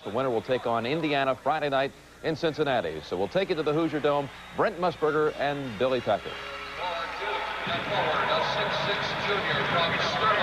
The winner will take on Indiana Friday night in Cincinnati. So we'll take it to the Hoosier Dome. Brent Musburger and Billy Packer.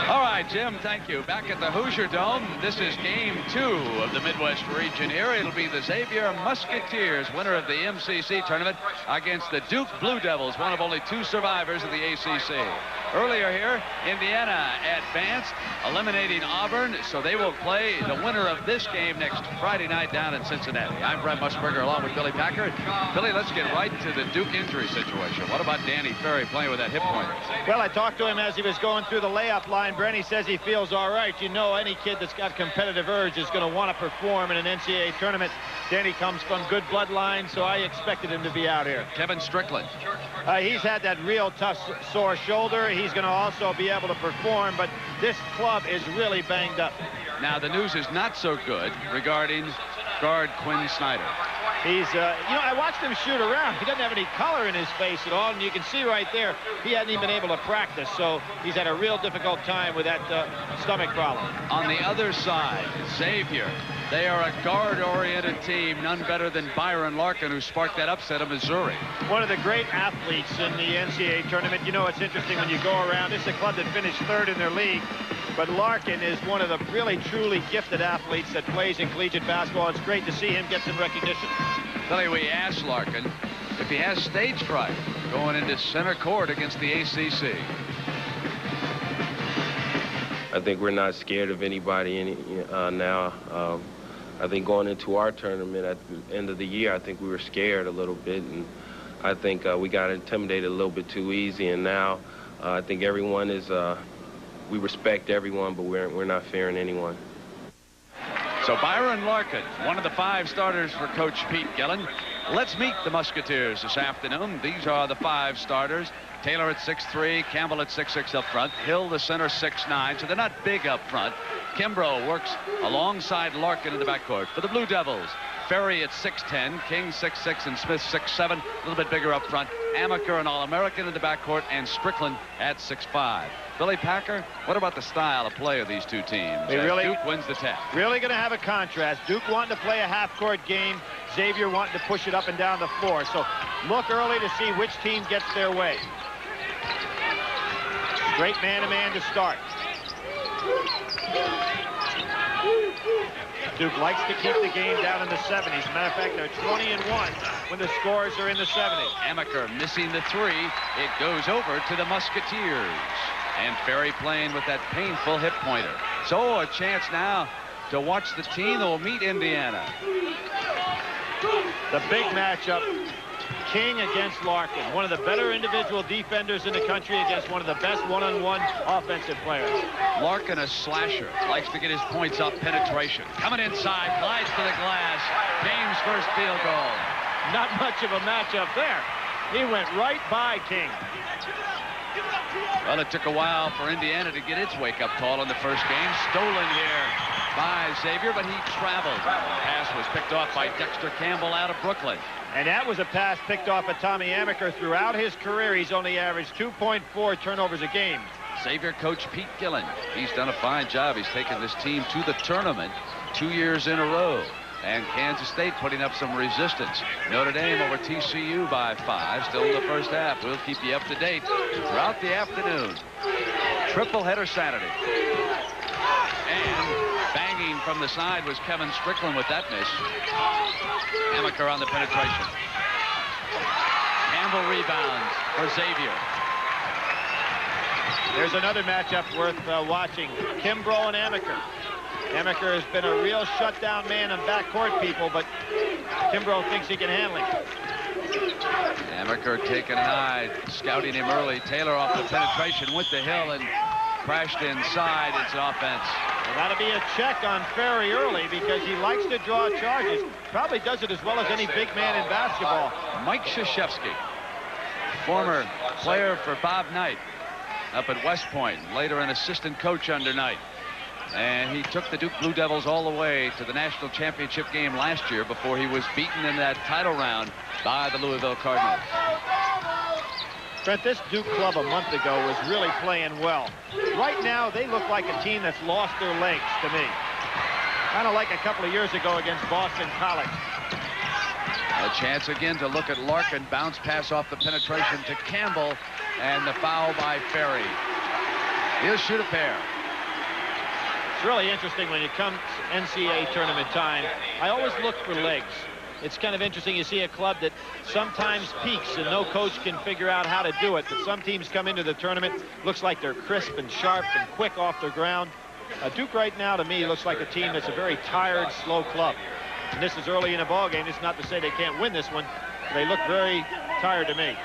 All right, Jim, thank you. Back at the Hoosier Dome, this is game 2 of the Midwest region here. It'll be the Xavier Musketeers, winner of the MCC tournament, against the Duke Blue Devils, one of only 2 survivors of the ACC. Earlier here, Indiana advanced, eliminating Auburn, so they will play the winner of this game next Friday night down in Cincinnati. I'm Brent Musburger along with Billy Packer. Billy, let's get right to the Duke injury situation. What about Danny Ferry playing with that hip pointer? Well, I talked to him as he was going through the layup line. Brenny says he feels all right. You know, any kid that's got competitive urge is going to want to perform in an NCAA tournament. Danny comes from good bloodline, so I expected him to be out here. Kevin Strickland. He's had that real tough sore shoulder. He's going to also be able to perform, but this club is really banged up. Now, the news is not so good regarding guard Quinn Snyder. He's, you know, I watched him shoot around. He doesn't have any color in his face at all, and you can see right there, he hasn't even been able to practice, so he's had a real difficult time with that stomach problem. On the other side, Xavier. They are a guard-oriented team, none better than Byron Larkin, who sparked that upset of Missouri. One of the great athletes in the NCAA tournament. You know, it's interesting when you go around. This is a club that finished 3rd in their league, but Larkin is one of the really, truly gifted athletes that plays in collegiate basketball. It's great to see him get some recognition. Billy, we asked Larkin if he has stage fright going into center court against the ACC. I think we're not scared of anybody now. I think going into our tournament at the end of the year, I think we were scared a little bit, and I think we got intimidated a little bit too easy. And now I think everyone is, we respect everyone, but we're not fearing anyone. So Byron Larkin, one of the 5 starters for Coach Pete Gillen. Let's meet the Musketeers this afternoon. These are the 5 starters. Taylor at 6'3", Campbell at 6'6" up front, Hill the center 6'9", so they're not big up front. Kimbrough works alongside Larkin in the backcourt. For the Blue Devils, Ferry at 6'10", King 6'6", and Smith 6'7", a little bit bigger up front. Amaker, an All-American in the backcourt, and Strickland at 6'5". Billy Packer, what about the style of play of these 2 teams? Duke wins the test. Really going to have a contrast. Duke wanting to play a half-court game. Xavier wanting to push it up and down the floor. So look early to see which team gets their way. Great man-to-man to start. Duke likes to keep the game down in the 70s. As a matter of fact, they're 20-1 when the scores are in the 70s. Amaker missing the 3. It goes over to the Musketeers. And Ferry playing with that painful hip pointer. So a chance now to watch the team that will meet Indiana. The big matchup, King against Larkin. One of the better individual defenders in the country against one of the best one-on-one offensive players. Larkin, a slasher, likes to get his points up penetration. Coming inside, glides to the glass. Game's first field goal. Not much of a matchup there. He went right by King. Well, it took a while for Indiana to get its wake-up call in the first game. Stolen here by Xavier, but he traveled. The pass was picked off by Dexter Campbell out of Brooklyn. And that was a pass picked off at Tommy Amaker. Throughout his career, he's only averaged 2.4 turnovers a game. Xavier coach Pete Gillen, he's done a fine job. He's taken this team to the tournament 2 years in a row. And Kansas State putting up some resistance. Notre Dame over TCU by 5, still in the first half. We'll keep you up to date throughout the afternoon. Triple header Saturday. And banging from the side was Kevin Strickland with that miss. Amaker on the penetration. Campbell rebounds for Xavier. There's another matchup worth watching. Kimbrough and Amaker. Amaker has been a real shutdown man on backcourt people, but Kimbrough thinks he can handle him. Amaker taking an eye, scouting him early. Taylor off the penetration with the Hill and crashed inside. It's an offense. Well, that'll be a check on Ferry early because he likes to draw charges. Probably does it as well as any big man in basketball. Mike Krzyzewski, former player for Bob Knight up at West Point, later an assistant coach under Knight. And he took the Duke Blue Devils all the way to the national championship game last year before he was beaten in that title round by the Louisville Cardinals. Brent, this Duke club a month ago was really playing well. Right now, they look like a team that's lost their legs to me. Kind of like a couple of years ago against Boston College. A chance again to look at Larkin. Bounce pass off the penetration to Campbell, and the foul by Ferry. He'll shoot a pair. It's really interesting when it comes NCAA tournament time. I always look for legs. It's kind of interesting. You see a club that sometimes peaks and no coach can figure out how to do it. But some teams come into the tournament, looks like they're crisp and sharp and quick off their ground. Duke right now, to me, looks like a team that's a very tired, slow club. And this is early in a ball game. It's not to say they can't win this one. They look very tired to me.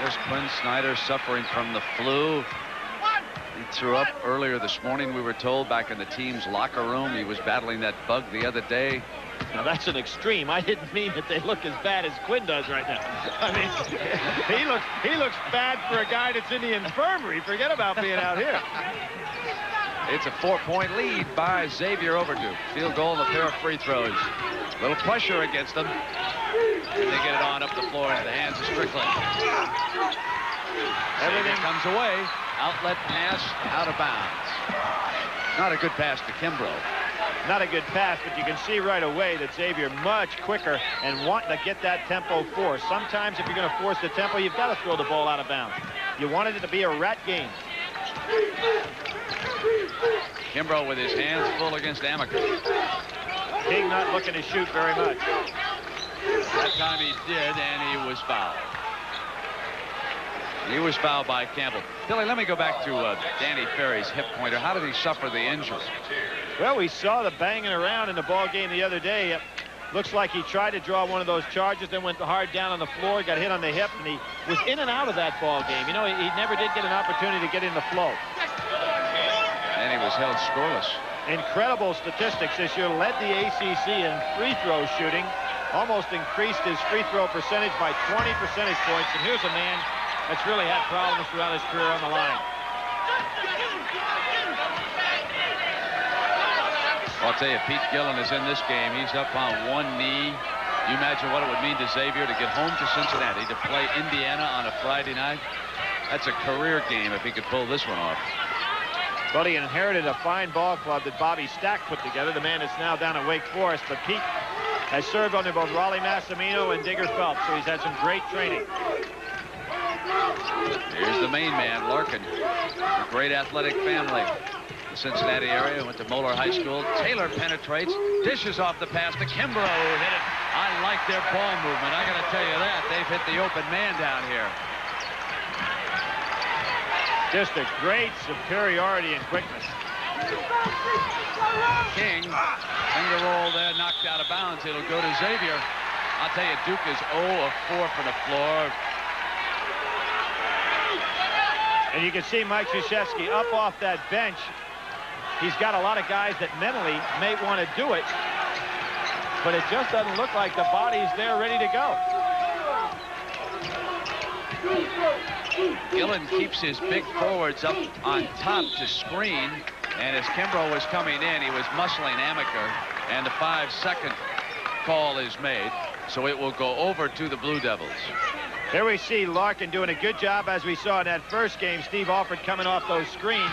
There's Quinn Snyder suffering from the flu. He threw up earlier this morning, we were told, back in the team's locker room. He was battling that bug the other day. Now, that's an extreme. I didn't mean that they look as bad as Quinn does right now. I mean, he looks bad for a guy that's in the infirmary. Forget about being out here. It's a 4-point lead by Xavier over Duke. Field goal and a pair of free throws. A little pressure against them. And they get it on up the floor into the hands of Strickland. Everything comes away. Outlet pass out of bounds. Not a good pass to Kimbrough. Not a good pass, but you can see right away that Xavier much quicker and wanting to get that tempo forced. Sometimes if you're going to force the tempo, you've got to throw the ball out of bounds. You wanted it to be a rat game. Kimbrough with his hands full against Amaker. King not looking to shoot very much. That time he did, and he was fouled. He was fouled by Campbell. Billy, let me go back to Danny Ferry's hip pointer. How did he suffer the injury? Well, we saw the banging around in the ball game the other day. Looks like he tried to draw one of those charges, then went hard down on the floor, got hit on the hip, and he was in and out of that ball game. You know, he never did get an opportunity to get in the flow. And he was held scoreless. Incredible statistics this year. Led the ACC in free throw shooting. Almost increased his free throw percentage by 20 percentage points. And here's a man that's really had problems throughout his career on the line. I'll tell you, Pete Gillen is in this game. He's up on one knee. You imagine what it would mean to Xavier to get home to Cincinnati to play Indiana on a Friday night? That's a career game if he could pull this one off. Well, he inherited a fine ball club that Bobby Stack put together, the man that's now down at Wake Forest. But Pete has served under both Raleigh Massimino and Digger Phelps, so he's had some great training. Here's the main man, Larkin. A great athletic family. The Cincinnati area, went to Moeller High School. Taylor penetrates, dishes off the pass to Kimbrough, who hit it. I like their ball movement. I got to tell you that. They've hit the open man down here. Just a great superiority and quickness. King, finger roll there, knocked out of bounds. It'll go to Xavier. I'll tell you, Duke is 0 of 4 from the floor. And you can see Mike Krzyzewski up off that bench. He's got a lot of guys that mentally may want to do it, but it just doesn't look like the body's there ready to go. Gillen keeps his big forwards up on top to screen, and as Kimbrough was coming in, he was muscling Amaker, and the 5-second call is made, so it will go over to the Blue Devils. Here we see Larkin doing a good job, as we saw in that first game. Steve Alford coming off those screens.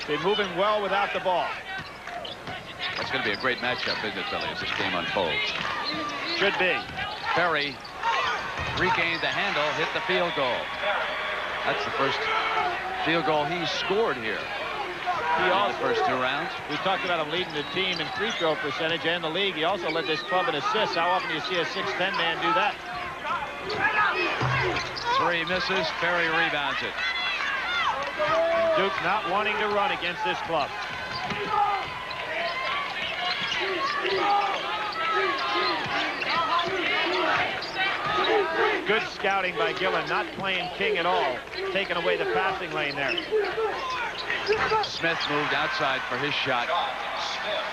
Been moving well without the ball. That's going to be a great matchup, isn't it, Billy, as this game unfolds? Should be. Ferry regained the handle, hit the field goal. That's the first field goal he's scored here. He also, the first 2 rounds. We talked about him leading the team in free throw percentage and the league. He also led this club in assists. How often do you see a 6'10" man do that? 3 misses. Ferry rebounds it. Duke not wanting to run against this club. Good scouting by Gillen, not playing King at all, taking away the passing lane there. Smith moved outside for his shot.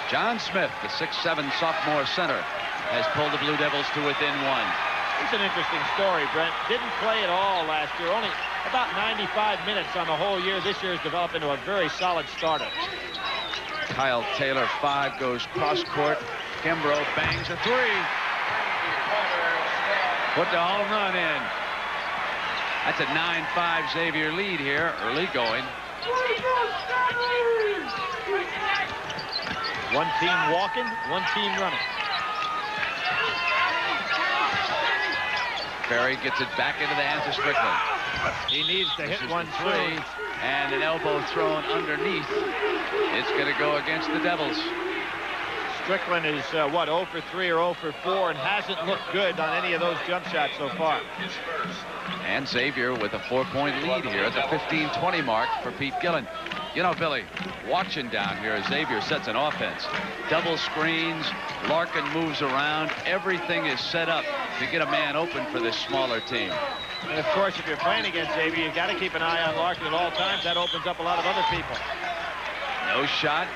John Smith, the 6'7" sophomore center, has pulled the Blue Devils to within 1. It's an interesting story, Brent. Didn't play at all last year, only about 95 minutes on the whole year. This year has developed into a very solid starter. Kyle Taylor, 5, goes cross court. Kimbrough bangs a 3. Put the home run in. That's a 9-5 Xavier lead here, early going. One team walking, one team running. Ferry gets it back into the hands of Strickland. He needs to hit one three, and an elbow thrown underneath. It's going to go against the Devils. Strickland is, what, 0 for 3 or 0 for 4 and hasn't looked good on any of those jump shots so far. And Xavier with a 4-point lead here at the 15-20 mark for Pete Gillen. You know, Billy, watching down here as Xavier sets an offense. Double screens, Larkin moves around. Everything is set up to get a man open for this smaller team. And, of course, if you're playing against Xavier, you've got to keep an eye on Larkin at all times. That opens up a lot of other people. No shot.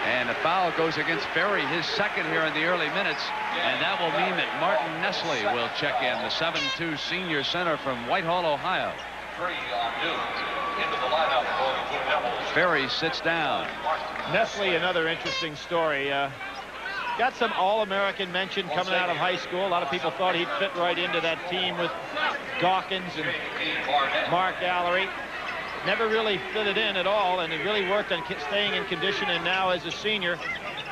And the foul goes against Ferry, his second here in the early minutes. And that will mean that Martin Nestle will check in, the 7'2" senior center from Whitehall, Ohio. Ferry sits down. Nestle, another interesting story. Got some All-American mention coming out of high school. A lot of people thought he'd fit right into that team with Dawkins and Mark Allery. Never really fitted in at all, and he really worked on staying in condition, and now as a senior,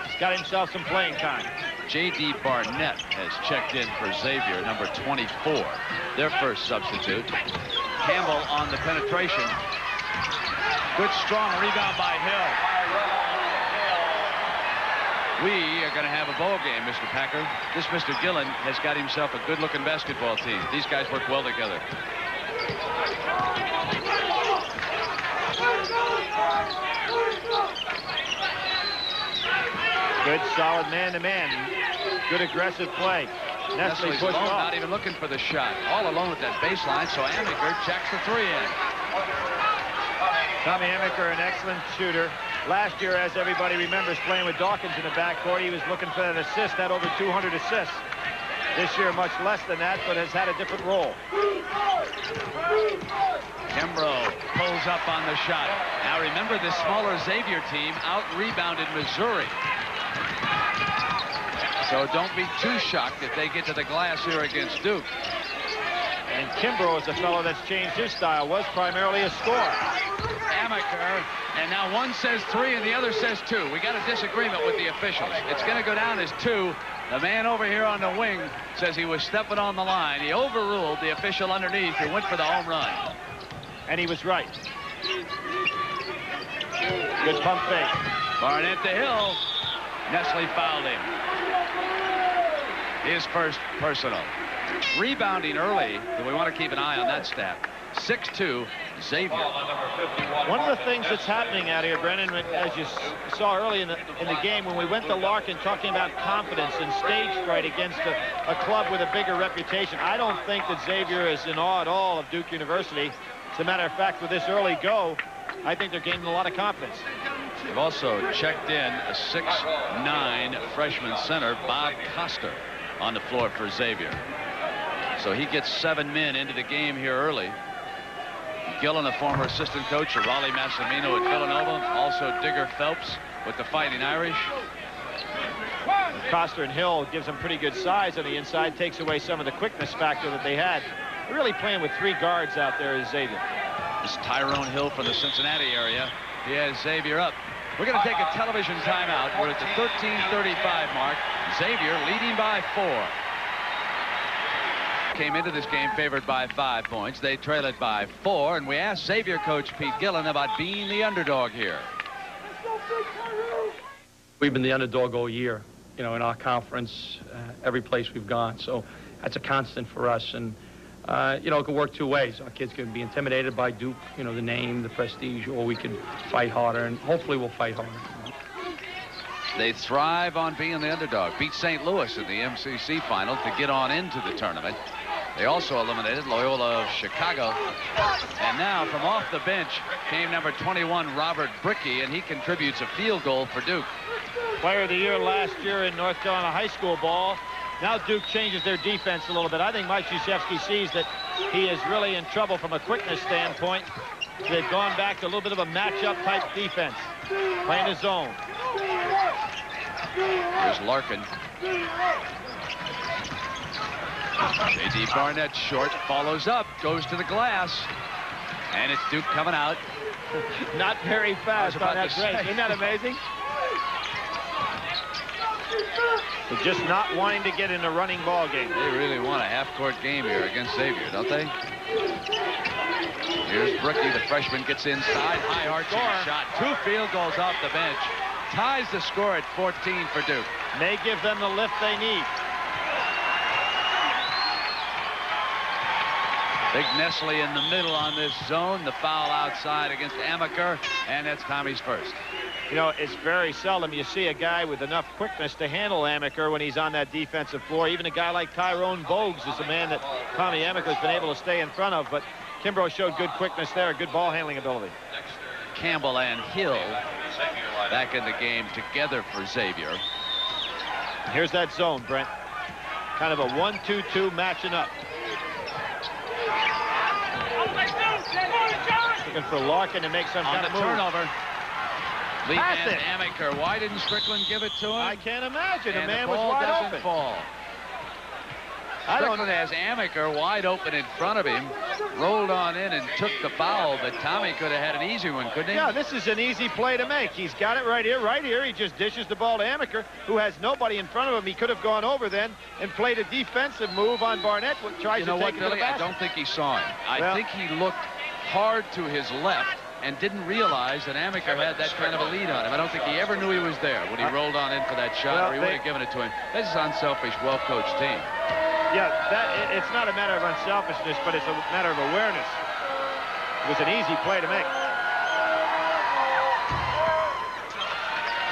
he's got himself some playing time. J.D. Barnett has checked in for Xavier, number 24, their first substitute. Campbell on the penetration. Good, strong rebound by Hill. We are going to have a ball game, Mr. Packer. This Mr. Gillen has got himself a good-looking basketball team. These guys work well together. Good, solid man-to-man. Good aggressive play. Nestle's pushed off. Not even looking for the shot. All alone with that baseline, so Amaker checks the 3 in. Tommy Amaker, an excellent shooter. Last year, as everybody remembers, playing with Dawkins in the backcourt, he was looking for that assist, had over 200 assists. This year, much less than that, but has had a different role. Kimbrough pulls up on the shot. Now remember, this smaller Xavier team out-rebounded Missouri. So don't be too shocked if they get to the glass here against Duke. And Kimbrough is a fellow that's changed his style, was primarily a scorer. Amaker, and now one says 3 and the other says 2. We got a disagreement with the officials. It's going to go down as 2. The man over here on the wing says he was stepping on the line. He overruled the official underneath who went for the home run. And he was right. Good pump fake. Barnett to Hill. Nestle fouled him. His first personal. Rebounding early, but we want to keep an eye on that stat. 6'2", Xavier. One of the things that's happening out here, Brennan, as you saw early in the game, when we went to Larkin talking about confidence and stage fright against a club with a bigger reputation, I don't think that Xavier is in awe at all of Duke University. As a matter of fact, with this early go, I think they're gaining a lot of confidence. They've also checked in a 6'9" freshman center, Bob Coster, on the floor for Xavier. So he gets 7 men into the game here early. Gillen, a former assistant coach of Raleigh Massimino at Villanova, also Digger Phelps with the Fighting Irish. Coster and Hill gives them pretty good size on the inside, takes away some of the quickness factor that they had. They're really playing with 3 guards out there as Xavier. This is Tyrone Hill from the Cincinnati area. He has Xavier up. We're going to take a television timeout. We're at the 13:35 mark. Xavier leading by 4. Came into this game favored by 5 points. They trail it by 4, and we asked Xavier coach Pete Gillen about being the underdog here. We've been the underdog all year, you know, in our conference, every place we've gone. So that's a constant for us, and you know, it can work 2 ways. Our kids can be intimidated by Duke, you know, the name, the prestige, or we can fight harder, and hopefully we'll fight harder. They thrive on being the underdog. Beat St. Louis in the MCC final to get on into the tournament. They also eliminated Loyola of Chicago. And now from off the bench came number 21, Robert Brickey, and he contributes a field goal for Duke. Player of the year last year in North Carolina high school ball. Now Duke changes their defense a little bit. I think Mike Krzyzewski sees that he is really in trouble from a quickness standpoint. They've gone back to a little bit of a matchup type defense, playing his zone. Here's Larkin. J.D. Barnett short, follows up, goes to the glass, and it's Duke coming out. Not very fast on that break. Isn't that amazing? They're just not wanting to get in a running ball game. They really want a half-court game here against Xavier, don't they? Here's Bricky, the freshman, ggets inside. High arching shot. 2 field goals off the bench. Ties the score at 14 for Duke. May give them the lift they need. Big Nestle in the middle on this zone. The foul outside against Amaker, and that's Tommy's first. You know, it's very seldom you see a guy with enough quickness to handle Amaker when he's on that defensive floor. Even a guy like Tyrone Bogues is a man that Tommy Amaker's been able to stay in front of, but Kimbrough showed good quickness there, good ball handling ability. Campbell and Hill back in the game together for Xavier. Here's that zone, Brent. Kind of a 1-2-2 matching up. Looking for Larkin to make some kind of move. Turnover. Lead Pass man it. Amaker. Why didn't Strickland give it to him? I can't imagine. And the man the was ball wide doesn't open. fall. Strickland has Amaker wide open in front of him, rolled on in and took the foul, but Tommy could have had an easy one, couldn't he? Yeah, this is an easy play to make. He's got it right here, right here. He just dishes the ball to Amaker, who has nobody in front of him. He could have gone over then and played a defensive move on Barnett, which tries to take it to the Billy? basket. I don't think he saw him. I think he looked hard to his left and didn't realize that Amaker had that kind of a lead on him. I don't think he ever knew he was there when he rolled on in for that shot, or he would have given it to him. This is an unselfish, well-coached team. Yeah, it's not a matter of unselfishness, but it's a matter of awareness. It was an easy play to make.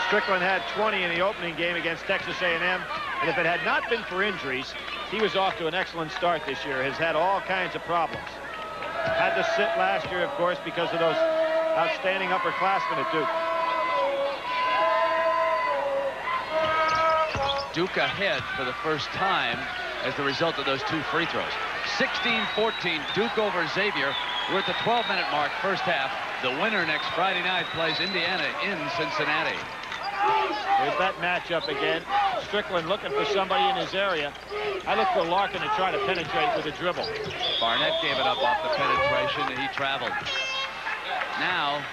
Strickland had 20 in the opening game against Texas A&M, and if it had not been for injuries, he was off to an excellent start this year. Has had all kinds of problems. Had to sit last year, of course, because of those outstanding upperclassmen at Duke. Duke ahead for the first time as the result of those 2 free throws. 16-14, Duke over Xavier. We're at the 12-minute mark, first half. The winner next Friday night plays Indiana in Cincinnati. There's that matchup again. Strickland looking for somebody in his area. I look for Larkin to try to penetrate with a dribble. Barnett gave it up off the penetration, and he traveled. Now,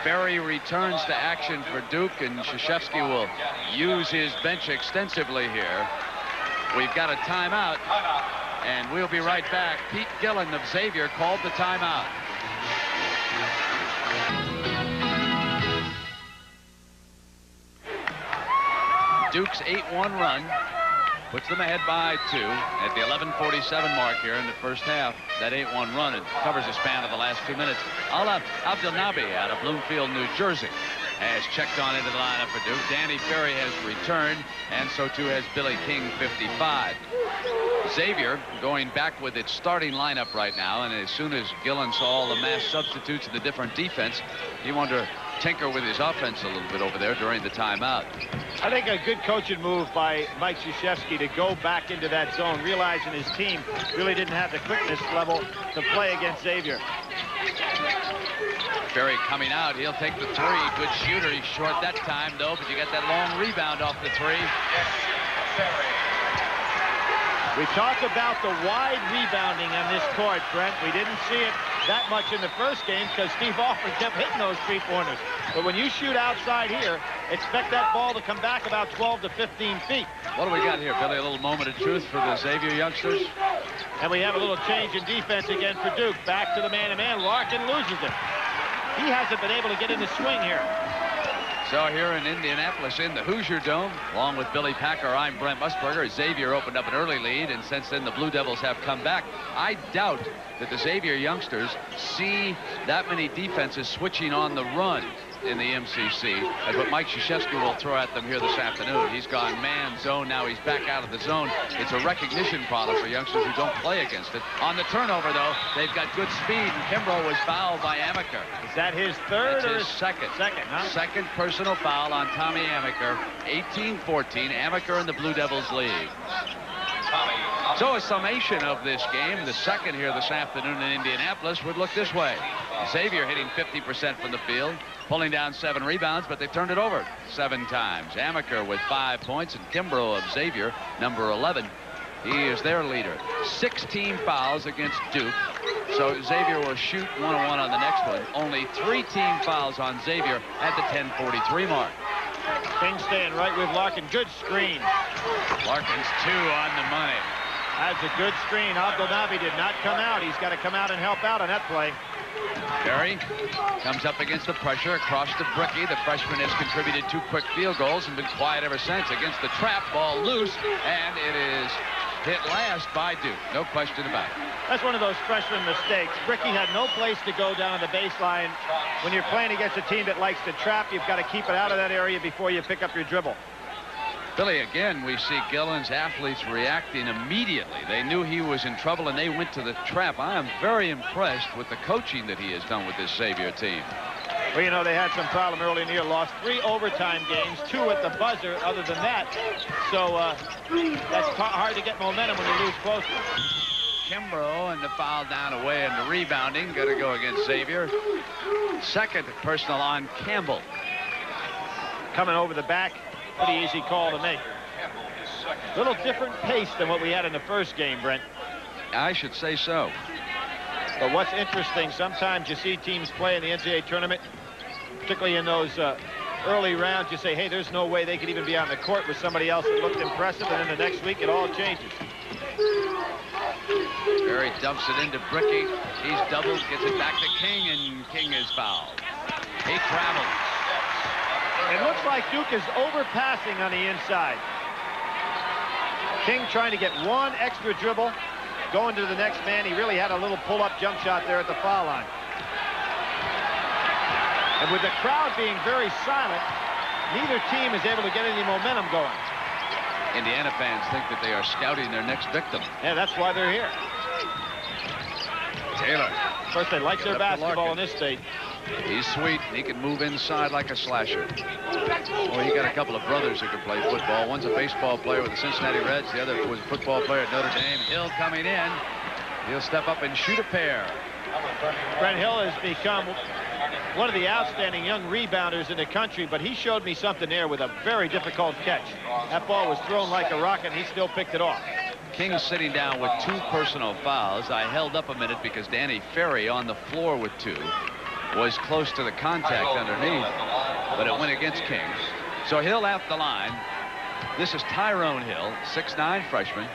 Berry returns to action for Duke, and Krzyzewski will use his bench extensively here. We've got a timeout, and we'll be right back. Pete Gillen of Xavier called the timeout. Duke's 8-1 run puts them ahead by 2 at the 11:47 mark here in the first half. That 8-1 run, it covers the span of the last 2 minutes. Abdelnaby out of Bloomfield, New Jersey, has checked on into the lineup for Duke. Danny Ferry has returned, and so too has Billy King, 55. Xavier going back with its starting lineup right now, and as soon as Gillen saw all the mass substitutes and the different defense, he wanted to tinker with his offense a little bit over there during the timeout. I think a good coaching move by Mike Krzyzewski to go back into that zone, realizing his team really didn't have the quickness level to play against Xavier. Ferry coming out. He'll take the 3. Good shooter. He's short that time, though, but you got that long rebound off the 3. We talked about the wide rebounding on this court, Brent. We didn't see it that much in the first game because Steve Alford kept hitting those 3-pointers. But when you shoot outside here, expect that ball to come back about 12 to 15 feet. What do we got here, Billy? A little moment of truth for the Xavier youngsters? And we have a little change in defense again for Duke. Back to the man-to-man. Larkin loses it. He hasn't been able to get in the swing here. So here in Indianapolis in the Hoosier Dome, along with Billy Packer, I'm Brent Musburger. Xavier opened up an early lead, and since then the Blue Devils have come back. I doubt that the Xavier youngsters see that many defenses switching on the run in the MCC, as what Mike Krzyzewski will throw at them here this afternoon. He's gone man zone, now he's back out of the zone. It's a recognition problem for youngsters who don't play against it. On the turnover, though, they've got good speed, and Kimbrough was fouled by Amaker. Is that his third? That's his second. Second, huh? Second personal foul on Tommy Amaker. 18-14, Amaker and the Blue Devils lead. So a summation of this game, the second here this afternoon in Indianapolis, would look this way. Xavier hitting 50% from the field, pulling down 7 rebounds, but they've turned it over 7 times. Amaker with 5 points, and Kimbrough of Xavier, number 11. He is their leader. 16 fouls against Duke. So Xavier will shoot 1-on-1 on the next one. Only 3 team fouls on Xavier at the 10:43 mark. King staying right with Larkin. Good screen. Larkin's 2 on the money. That's a good screen. Abdelnaby did not come out. He's got to come out and help out on that play. Berry comes up against the pressure across to Bricky. The freshman has contributed 2 quick field goals and been quiet ever since. Against the trap, ball loose, and it is hit last by Duke. No question about it. That's one of those freshman mistakes. Bricky had no place to go down the baseline. When you're playing against a team that likes to trap, you've got to keep it out of that area before you pick up your dribble. Billy, again, we see Gillen's athletes reacting immediately. They knew he was in trouble, and they went to the trap. I am very impressed with the coaching that he has done with this Xavier team. Well, you know, they had some problem early in the year. Lost 3 overtime games, 2 at the buzzer other than that. So that's hard to get momentum when you lose close. Kimbrough and the foul down away and the rebounding. Going to go against Xavier. Second personal on Campbell. Coming over the back. Pretty easy call to make. A little different pace than what we had in the first game, Brent. I should say so. But what's interesting, sometimes you see teams play in the NCAA tournament, particularly in those early rounds, you say, hey, there's no way they could even be on the court with somebody else that looked impressive, and then the next week it all changes. Berry dumps it into Bricky. He's doubled, gets it back to King, and King is fouled. He travels. It looks like Duke is overpassing on the inside. King trying to get 1 extra dribble, going to the next man. He really had a little pull-up jump shot there at the foul line. And with the crowd being very silent, neither team is able to get any momentum going. Indiana fans think that they are scouting their next victim. Yeah, that's why they're here. Taylor. Of course, they like their basketball in this state. He's sweet. He can move inside like a slasher. Well, he got a couple of brothers who can play football. One's a baseball player with the Cincinnati Reds. The other was a football player at Notre Dame. Hill coming in. He'll step up and shoot a pair. Brent Hill has become one of the outstanding young rebounders in the country, but he showed me something there with a very difficult catch. That ball was thrown like a rocket, and he still picked it off. King sitting down with 2 personal fouls. I held up a minute because Danny Ferry on the floor with 2. Was close to the contact underneath, but it went against King. So Hill at the line. This is Tyrone Hill, 6'9" freshman.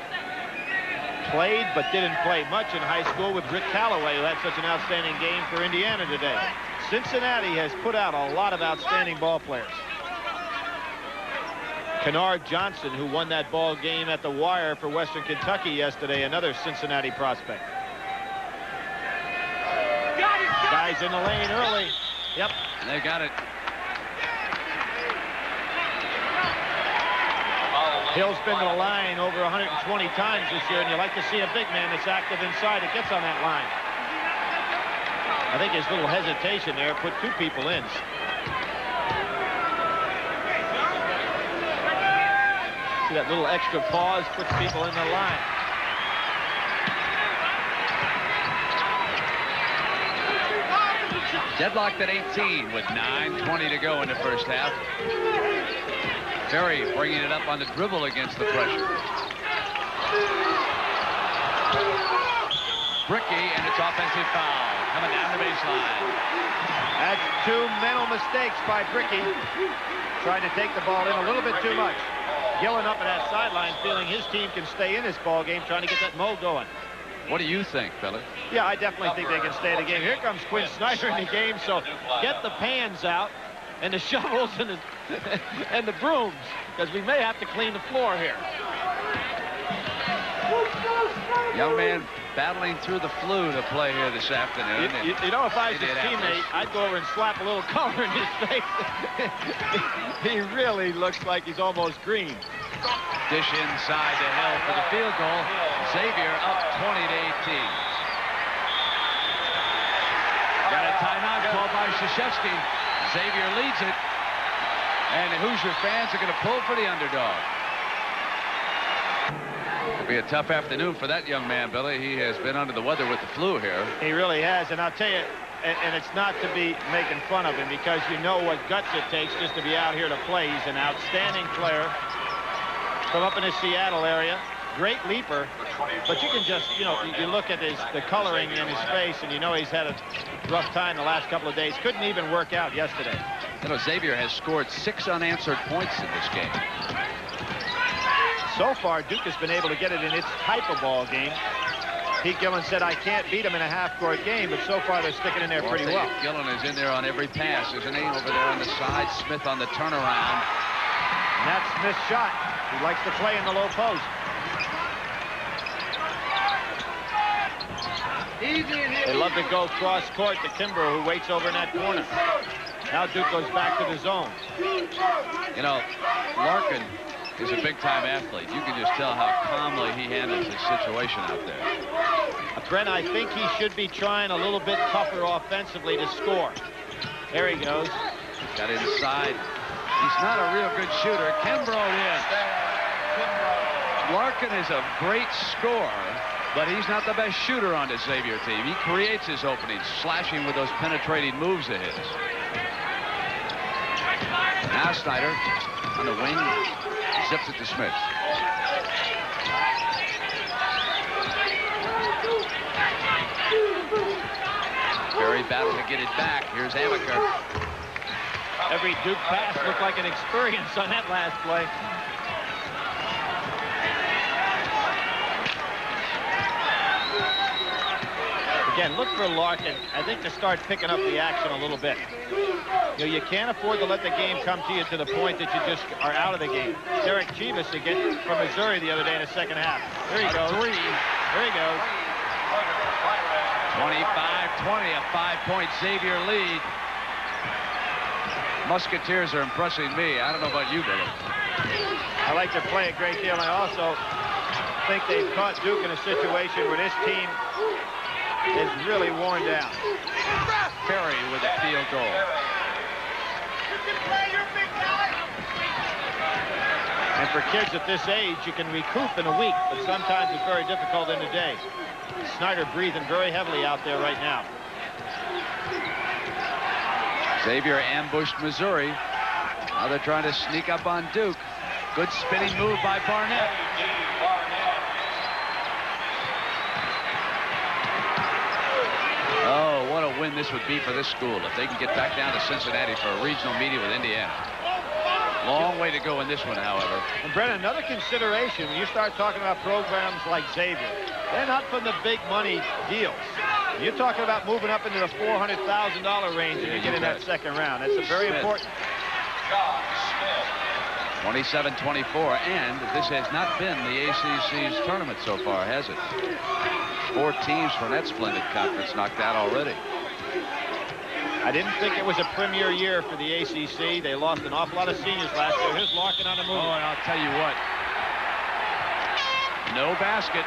Played but didn't play much in high school with Rick Callaway, who had such an outstanding game for Indiana today. Cincinnati has put out a lot of outstanding ball players. Kennard Johnson, who won that ball game at the wire for Western Kentucky yesterday, another Cincinnati prospect. Guys in the lane early. Yep. They got it. Hill's been to the line over 120 times this year, and you like to see a big man that's active inside that gets on that line. I think his little hesitation there put 2 people in. See that little extra pause puts people in the line. Deadlocked at 18 with 9:20 to go in the first half. Ferry bringing it up on the dribble against the pressure. Bricky, and it's offensive foul coming down the baseline. That's 2 mental mistakes by Bricky. Trying to take the ball in a little bit too much. Gillen up at that sideline feeling his team can stay in this ball game, trying to get that mo going. What do you think, Billy? Yeah, I definitely think they can stay in the game. Here comes Quinn Snyder in the game, so get the pans out and the shovels and the, and the brooms, because we may have to clean the floor here. Young man battling through the flu to play here this afternoon. You know, if I was his teammate, I'd go over and slap a little color in his face. He really looks like he's almost green. Dish inside to Hill for the field goal. Xavier up 20-18. Got a timeout called by Krzyzewski. Xavier leads it. And the Hoosier fans are going to pull for the underdog. It'll be a tough afternoon for that young man, Billy. He has been under the weather with the flu here. He really has, and I'll tell you, and it's not to be making fun of him, because you know what guts it takes just to be out here to play. He's an outstanding player from up in the Seattle area. Great leaper, but you can just, you know, you look at the coloring in his face, and you know he's had a rough time the last couple of days. Couldn't even work out yesterday. You know, Xavier has scored 6 unanswered points in this game. So far, Duke has been able to get it in its type of ball game. Pete Gillen said, I can't beat him in a half-court game, but so far they're sticking in there pretty well. Gillen is in there on every pass, isn't he? Over there on the side, Smith on the turnaround. And that's Smith's shot. He likes to play in the low post. They love to go cross-court to Kimbrough, who waits over in that corner. Now Duke goes back to the zone. You know, Larkin is a big-time athlete. You can just tell how calmly he handles his situation out there. Brent, I think he should be trying a little bit tougher offensively to score. There he goes. Got inside. He's not a real good shooter. Kimbrough in. Larkin is a great scorer, but he's not the best shooter on this Xavier team. He creates his openings, slashing with those penetrating moves of his. Now Snyder on the wing. Zips it to Smith. Very battle to get it back. Here's Amaker. Every Duke pass looked like an experience on that last play. Again, look for Larkin, I think, to start picking up the action a little bit. You know, you can't afford to let the game come to you to the point that you just are out of the game. Derek Chivas again from Missouri the other day in the second half. There he goes. There he goes. 25-20, a 5-point Xavier lead. Musketeers are impressing me. I don't know about you, Billy. I like their play a great deal, and I also think they've caught Duke in a situation where this team is really worn down. Perry with a field goal. And for kids at this age, you can recoup in a week, but sometimes it's very difficult in a day. Snyder breathing very heavily out there right now. Xavier ambushed Missouri. Now they're trying to sneak up on Duke. Good spinning move by Barnett. Oh, what a win this would be for this school if they can get back down to Cincinnati for a regional meeting with Indiana. Long way to go in this one, however. And Brent, another consideration when you start talking about programs like Xavier, they're not from the big money deals. You're talking about moving up into the $400,000 range when you get in that second round. That's a very important. 27-24, and this has not been the ACC's tournament so far, has it? 4 teams from that splendid conference knocked out already. I didn't think it was a premier year for the ACC. They lost an awful lot of seniors last year. Here's Larkin on the move. Oh, and I'll tell you what. No basket.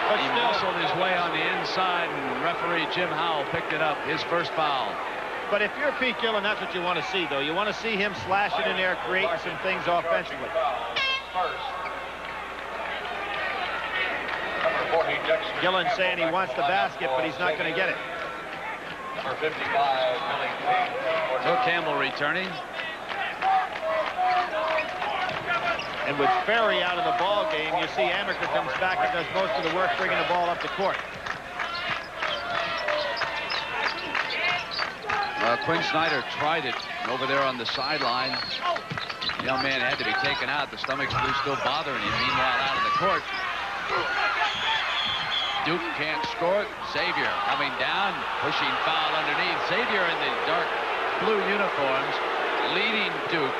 But he muscled his way on the inside, and referee Jim Howell picked it up. His first foul. But if you're Pete Gillen, that's what you want to see, though. You want to see him slashing in there, creating some things offensively. Gillen saying he wants the basket, but he's not going to get it. Number 55, Bill Campbell returning. And with Ferry out of the ball game, you see Amaker comes back and does most of the work bringing the ball up the court. Quinn Snyder tried it over there on the sideline. The young man had to be taken out. The stomach flu still bothering him. Meanwhile, out of the court. Duke can't score it. Xavier coming down, pushing foul underneath. Xavier in the dark blue uniforms leading Duke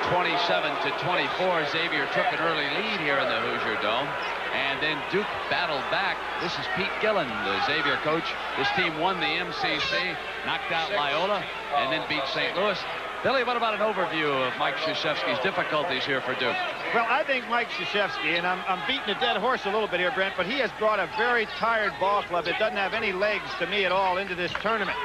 27-24. Xavier took an early lead here in the Hoosier Dome. And then Duke battled back. This is Pete Gillen, the Xavier coach. This team won the MCC, knocked out Loyola, and then beat St. Louis. Billy, what about an overview of Mike Krzyzewski's difficulties here for Duke? Well, I think Mike Krzyzewski, and I'm beating a dead horse a little bit here, Brent, but he has brought a very tired ball club that doesn't have any legs to me at all into this tournament.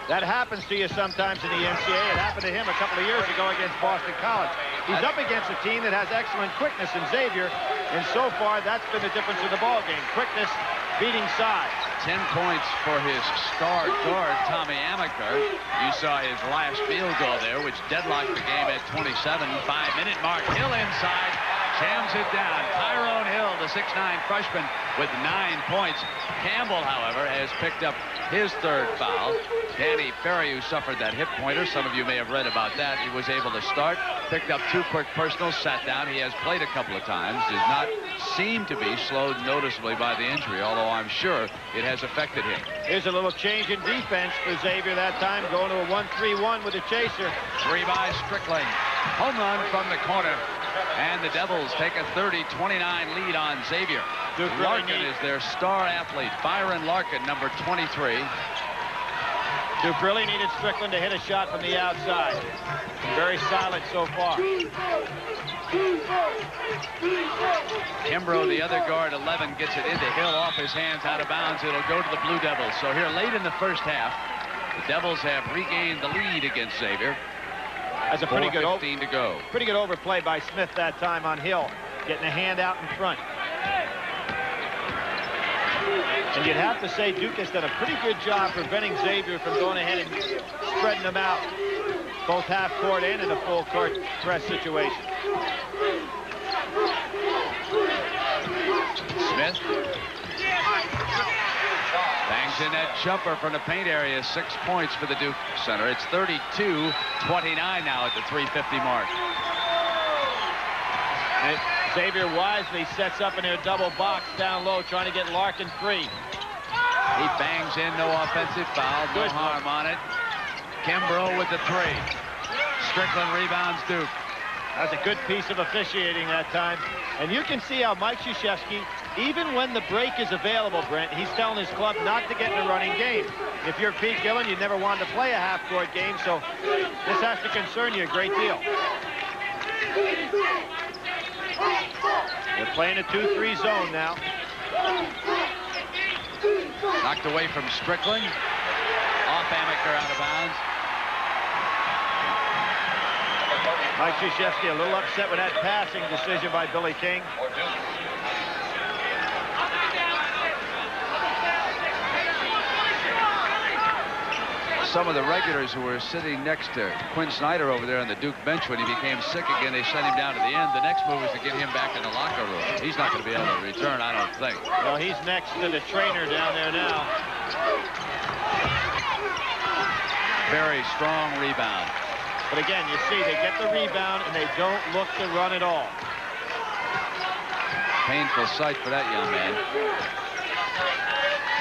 That happens to you sometimes in the NCAA. It happened to him a couple of years ago against Boston College. He's up against a team that has excellent quickness in Xavier, and so far that's been the difference in the ball game. Quickness beating size. 10 points for his star guard, Tommy Amaker. You saw his last field goal there, which deadlocked the game at 27. 5-minute mark. Hill inside. jams it down. Tyrone Hill, the 6'9 freshman, with 9 points. Campbell, however, has picked up his 3rd foul. Danny Ferry, who suffered that hip pointer, some of you may have read about that. He was able to start, picked up 2 quick personals, sat down. He has played a couple of times, does not seem to be slowed noticeably by the injury, although I'm sure it has affected him. Here's a little change in defense for Xavier that time, going to a 1-3-1 with a chaser. 3 by Strickland. Home run from the corner. And the Devils take a 30-29 lead on Xavier. Larkin is their star athlete. Byron Larkin, number 23. Duke really needed Strickland to hit a shot from the outside. Very silent so far. Kimbrough, the other guard, 11, gets it into Hill, off his hands, out of bounds. It'll go to the Blue Devils. So here late in the first half, the Devils have regained the lead against Xavier. That's a pretty good to go. Pretty good overplay by Smith that time on Hill, getting a hand out in front. And you'd have to say Duke has done a pretty good job preventing Xavier from going ahead and spreading them out, both half court and in a full court press situation. Smith bangs in that jumper from the paint area. 6 points for the Duke center. It's 32-29 now at the 3:50 mark. And Xavier wisely sets up in their double box down low, trying to get Larkin free. He bangs in, no offensive foul, no harm on it. Kimbrough with the 3. Strickland rebounds Duke. That's a good piece of officiating that time. And you can see how Mike Krzyzewski, even when the break is available, Brent, he's telling his club not to get in a running game. If you're Pete Gillen, you never wanted to play a half-court game, so this has to concern you a great deal. They're playing a 2-3 zone now. Knocked away from Strickland. Off Amaker, out of bounds. Mike Krzyzewski a little upset with that passing decision by Billy King. Some of the regulars who were sitting next to Quinn Snyder over there on the Duke bench, when he became sick again, they sent him down to the end. The next move is to get him back in the locker room. He's not going to be able to return, I don't think. Well, he's next to the trainer down there now. Very strong rebound. But again, you see, they get the rebound and they don't look to run at all. Painful sight for that young man.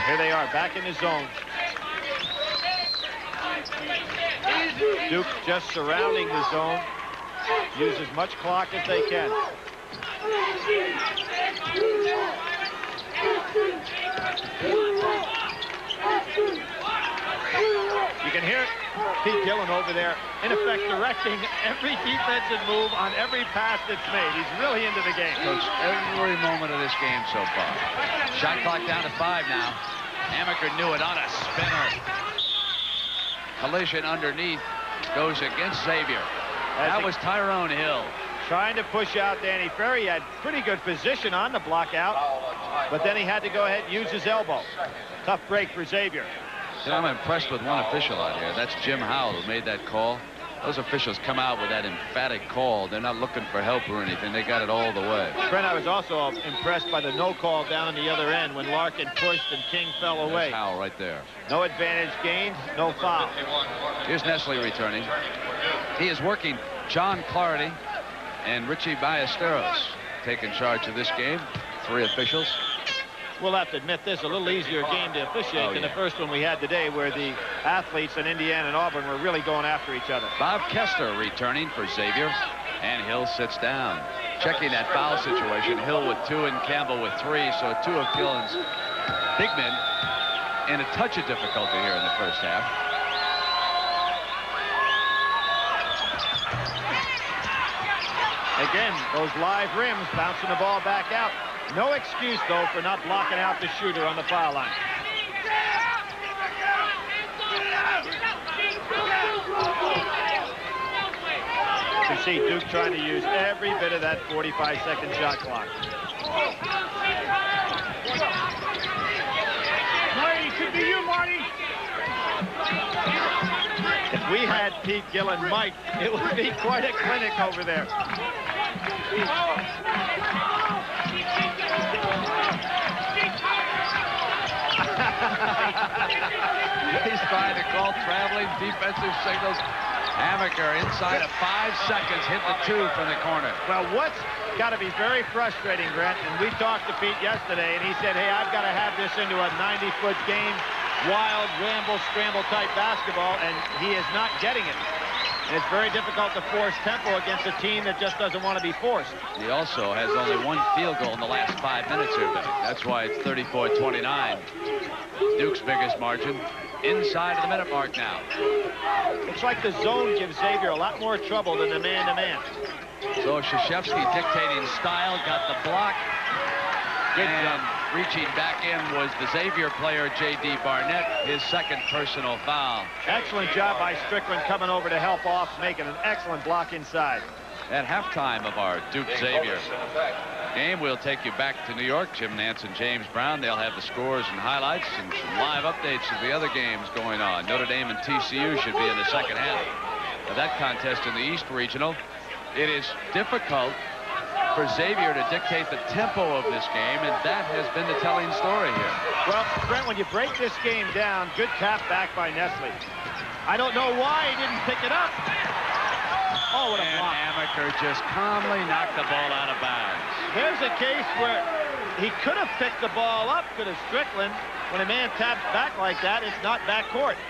Here they are, back in the zone. Duke just surrounding the zone. Use as much clock as they can. You can hear Pete Gillen over there, in effect, directing every defensive move on every pass that's made. He's really into the game. Coach, every moment of this game so far. Shot clock down to 5 now. Amaker knew it on a spinner. Collision underneath goes against Xavier. That was Tyrone Hill. Trying to push out Danny Ferry. He had pretty good position on the block out, but then he had to go ahead and use his elbow. Tough break for Xavier. You know, I'm impressed with one official out here. That's Jim Howell, who made that call. Those officials come out with that emphatic call. They're not looking for help or anything. They got it all the way. Brent, I was also impressed by the no call down on the other end when Larkin pushed and King fell away. There's Howell right there. No advantage gained, no foul. Here's Nestle returning. He is working John Clardy and Richie Ballesteros taking charge of this game. 3 officials. We'll have to admit this, a little easier game to officiate than the first one we had today, where the athletes in Indiana and Auburn were really going after each other. Bob Kessler returning for Xavier, and Hill sits down. Checking that foul situation, Hill with 2 and Campbell with 3, so 2 of Gillen's big men in a touch of difficulty here in the first half. Again, those live rims bouncing the ball back out. No excuse, though, for not blocking out the shooter on the foul line. You see Duke trying to use every bit of that 45-second shot clock. Marty, could be you, Marty. If we had Pete Gillen Mike, it would be quite a clinic over there. trying to call traveling defensive signals. Amaker inside of 5 seconds hit the 2 from the corner. Well, what's got to be very frustrating, Brent, and we talked to Pete yesterday, and he said, hey, I've got to have this into a 90-foot game, wild, ramble, scramble type basketball, and he is not getting it. And it's very difficult to force tempo against a team that just doesn't want to be forced. He also has only 1 field goal in the last 5 minutes here, Billy. That's why it's 34-29. Duke's biggest margin. Inside of the minute mark now. Looks like the zone gives Xavier a lot more trouble than the man-to-man. So Krzyzewski dictating style, got the block. And reaching back in was the Xavier player, J.D. Barnett, his second personal foul. Excellent job by Strickland coming over to help off, making an excellent block inside. At halftime of our Duke-Xavier game, we'll take you back to New York. Jim Nance and James Brown, they'll have the scores and highlights and some live updates of the other games going on. Notre Dame and TCU should be in the second half of that contest in the East Regional. It is difficult for Xavier to dictate the tempo of this game, and that has been the telling story here. Well, Brent, when you break this game down, good tap back by Nestle. I don't know why he didn't pick it up. Oh, what a block. And Amaker just calmly knocked the ball out of bounds. Here's a case where he could have picked the ball up, could have Strickland. When a man taps back like that, it's not backcourt.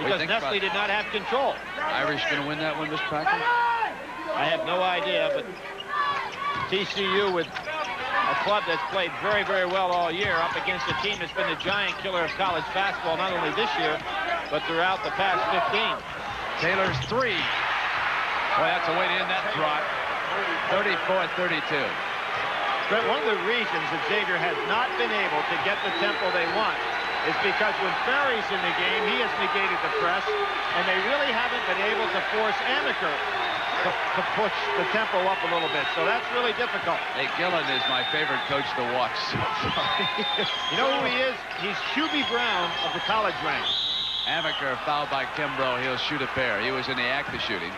Because Nestle did not have control. Irish going to win that one, Mr. Packer? I have no idea, but TCU with a club that's played very, very well all year up against a team that's been the giant killer of college basketball, not only this year, but throughout the past 15. Taylor's 3. Boy, that's a way to end that drop. 34-32. But one of the reasons that Xavier has not been able to get the tempo they want is because when Ferry's in the game, he has negated the press, and they really haven't been able to force Amaker to push the tempo up a little bit. So that's really difficult. Hey, Gillen is my favorite coach to watch. You know who he is? He's Hubie Brown of the college ranks. Amaker fouled by Kimbrough. He'll shoot a pair. He was in the act of shooting.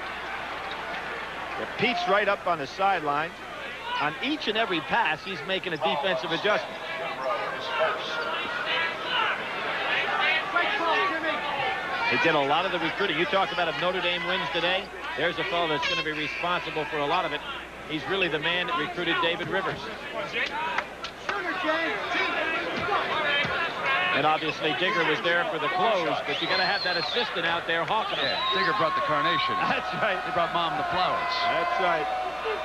Pete's right up on the sideline. On each and every pass, he's making a defensive adjustment. He did a lot of the recruiting. You talk about if Notre Dame wins today, there's a fellow that's going to be responsible for a lot of it. He's really the man that recruited David Rivers. And obviously Digger was there for the close, but you got to have that assistant out there hawking it. Yeah, Digger brought the carnation. That's right. He brought Mom the flowers. That's right.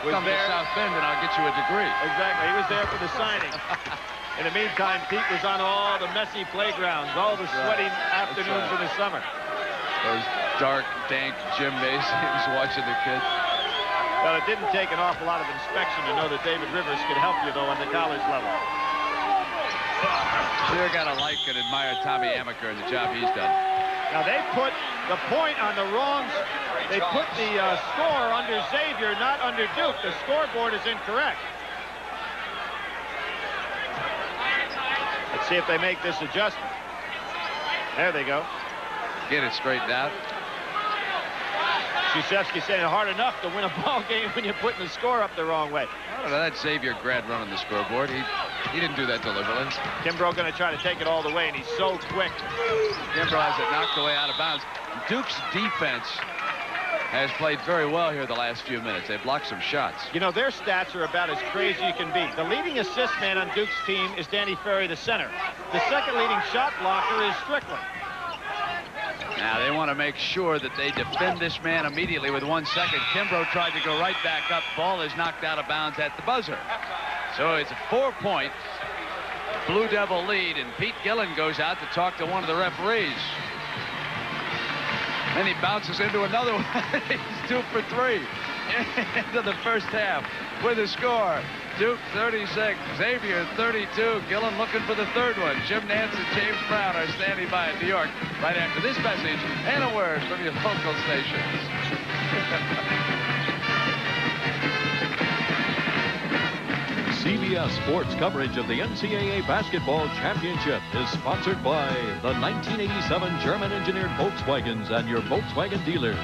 Come to South Bend and I'll get you a degree. Exactly. He was there for the signing. In the meantime, Pete was on all the messy playgrounds, all the sweaty afternoons in the summer. Those dark, dank gymnasiums watching the kids. Well, it didn't take an awful lot of inspection to know that David Rivers could help you, though, on the college level. Sure got to like and admire Tommy Amaker and the job he's done. Now, they put the point on the wrong... They put the score under Xavier, not under Duke. The scoreboard is incorrect. Let's see if they make this adjustment. There they go. Get it straightened out. Krzyzewski saying hard enough to win a ball game when you're putting the score up the wrong way. I don't know, that Xavier grad running the scoreboard. He didn't do that deliberately. Kimbrough going to try to take it all the way, and he's so quick. Kimbrough has it knocked away out of bounds. Duke's defense has played very well here the last few minutes. They blocked some shots. You know, their stats are about as crazy you can be. The leading assist man on Duke's team is Danny Ferry, the center. The second leading shot blocker is Strickland. Now they want to make sure that they defend this man immediately with 1 second. Kimbrough tried to go right back up. Ball is knocked out of bounds at the buzzer. So it's a 4-point Blue Devil lead, and Pete Gillen goes out to talk to one of the referees. Then he bounces into another one. He's 2 for 3 into the first half with a score. Duke 36, Xavier 32. Gillen looking for the third one. Jim Nance and James Brown are standing by in New York right after this message and a word from your local stations. CBS Sports coverage of the NCAA Basketball Championship is sponsored by the 1987 German-engineered Volkswagens and your Volkswagen dealers.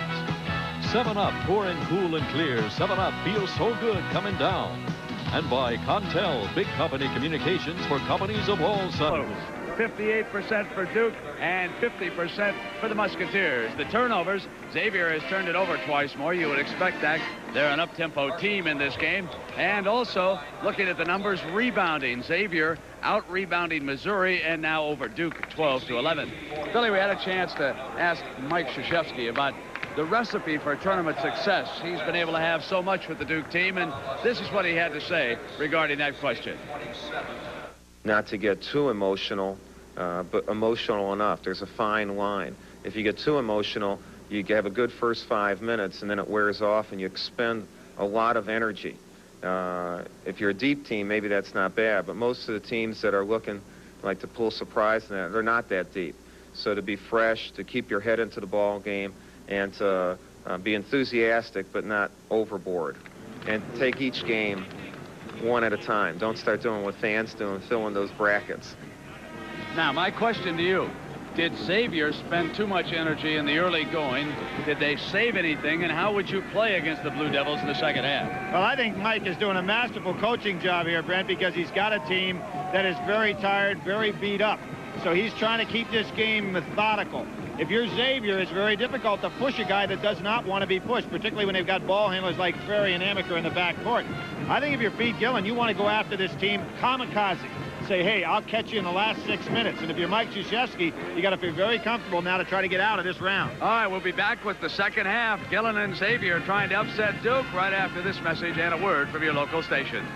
7-Up, pouring cool and clear. 7-Up feels so good coming down. And by Contel, big company communications for companies of all sizes. 58% for Duke, and 50% for the Musketeers. The turnovers, Xavier has turned it over twice more. You would expect that. They're an up-tempo team in this game. And also, looking at the numbers, rebounding. Xavier out-rebounding Missouri, and now over Duke, 12-11. Billy, we had a chance to ask Mike Krzyzewski about the recipe for tournament success. He's been able to have so much with the Duke team, and this is what he had to say regarding that question. Not to get too emotional, but emotional enough. There's a fine line. If you get too emotional, you have a good first 5 minutes, and then it wears off, and you expend a lot of energy. If you're a deep team, maybe that's not bad, but most of the teams that are looking like to pull surprise in that, they're not that deep. So to be fresh, to keep your head into the ball game, and to be enthusiastic but not overboard, and take each game one at a time. Don't start doing what fans do and fill in those brackets. Now, my question to you, did Xavier spend too much energy in the early going? Did they save anything? And how would you play against the Blue Devils in the second half? Well, I think Mike is doing a masterful coaching job here, Brent, because he's got a team that is very tired, very beat up. So he's trying to keep this game methodical. If you're Xavier, it's very difficult to push a guy that does not want to be pushed, particularly when they've got ball handlers like Ferry and Amaker in the backcourt. I think if you're Pete Gillen, you want to go after this team kamikaze. Say, hey, I'll catch you in the last 6 minutes. And if you're Mike Krzyzewski, you got to feel very comfortable now to try to get out of this round. All right, we'll be back with the second half. Gillen and Xavier trying to upset Duke right after this message and a word from your local stations.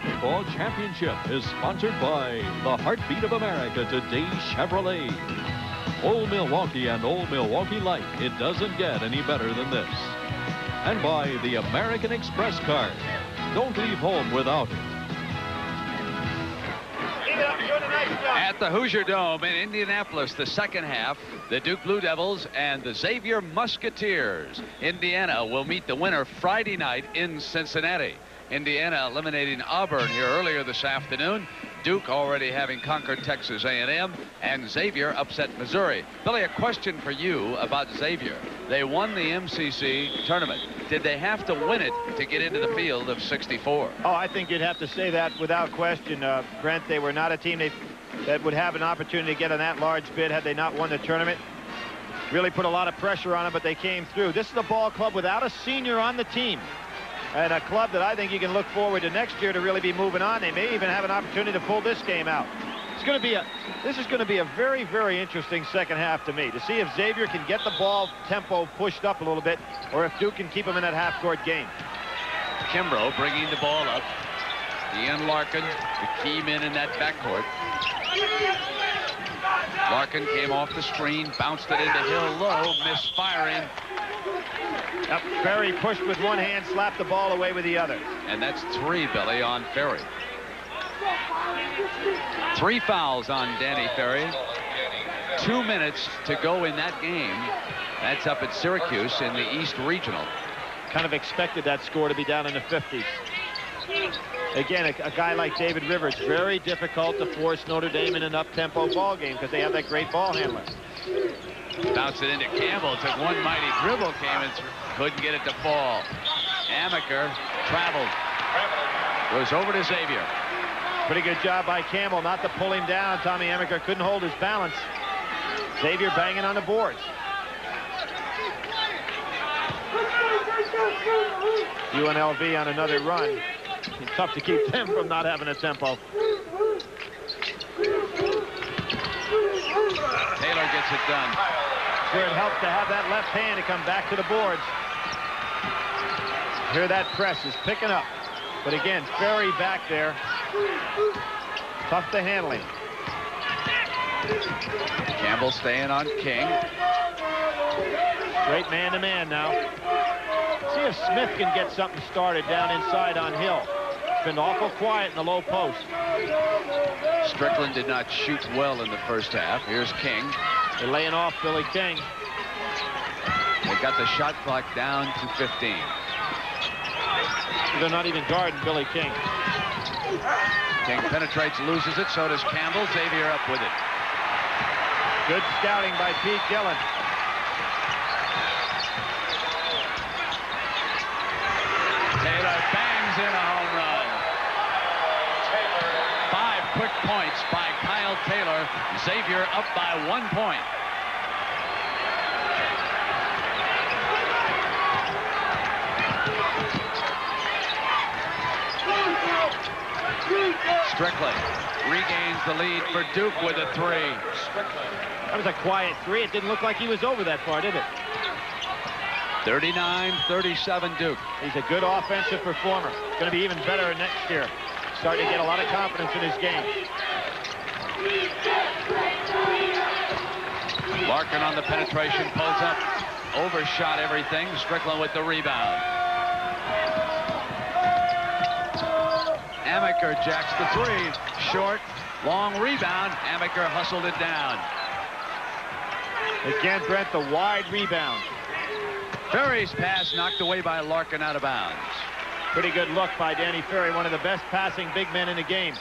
The Ball Championship is sponsored by the Heartbeat of America, today's Chevrolet. Old Milwaukee and Old Milwaukee Light. It doesn't get any better than this. And by the American Express card. Don't leave home without it. At the Hoosier Dome in Indianapolis, the second half, the Duke Blue Devils and the Xavier Musketeers. Indiana will meet the winner Friday night in Cincinnati. Indiana eliminating Auburn here earlier this afternoon. Duke already having conquered Texas A&M, and Xavier upset Missouri. Billy, a question for you about Xavier. They won the MCC tournament. Did they have to win it to get into the field of 64? Oh, I think you'd have to say that without question, Brent. They were not a team that would have an opportunity to get an at-large bid had they not won the tournament. Really put a lot of pressure on them, but they came through. This is a ball club without a senior on the team, and a club that I think you can look forward to next year to really be moving on. They may even have an opportunity to pull this game out. This is going to be a very, very interesting second half to me, to see if Xavier can get the ball tempo pushed up a little bit, or if Duke can keep them in that half-court game. Kimbrough bringing the ball up. Ian Larkin, the key man in that backcourt. Larkin came off the screen, bounced it into Hill low, misfiring. Yep, Ferry pushed with one hand, slapped the ball away with the other. And that's 3, Billy, on Ferry. 3 fouls on Danny Ferry. 2 minutes to go in that game. That's up at Syracuse in the East Regional. Kind of expected that score to be down in the 50s. Again, a guy like David Rivers, very difficult to force Notre Dame in an up-tempo ball game because they have that great ball handler. Bounced it into Campbell, took one mighty dribble, came and couldn't get it to fall. Amaker traveled. Goes over to Xavier. Pretty good job by Campbell not to pull him down. Tommy Amaker couldn't hold his balance. Xavier banging on the boards. UNLV on another run. It's tough to keep them from not having a tempo. Taylor gets it done. Sure, it helps to have that left hand to come back to the boards. Here that press is picking up. But again, Ferry back there. Tough to handle him. Campbell staying on King. Great man-to-man now. See if Smith can get something started down inside on Hill. It's been awful quiet in the low post. Strickland did not shoot well in the first half. Here's King. They're laying off Billy King. They got the shot clock down to 15. They're not even guarding Billy King. King penetrates, loses it. So does Campbell. Xavier up with it. Good scouting by Pete Gillen. Taylor bangs in a home run. 5 quick points by Kyle Kyle Taylor. Xavier up by 1 point. Strickland regains the lead for Duke with a 3. That was a quiet 3. It didn't look like he was over that far, did it? 39-37 Duke. He's a good offensive performer. Going to be even better next year. Starting to get a lot of confidence in his game. Larkin on the penetration, pulls up, overshot everything. Strickland with the rebound. Amaker jacks the 3. Short, long rebound. Amaker hustled it down. Again, Brent, the wide rebound. Ferry's pass knocked away by Larkin out of bounds. Pretty good look by Danny Ferry, one of the best passing big men in the game.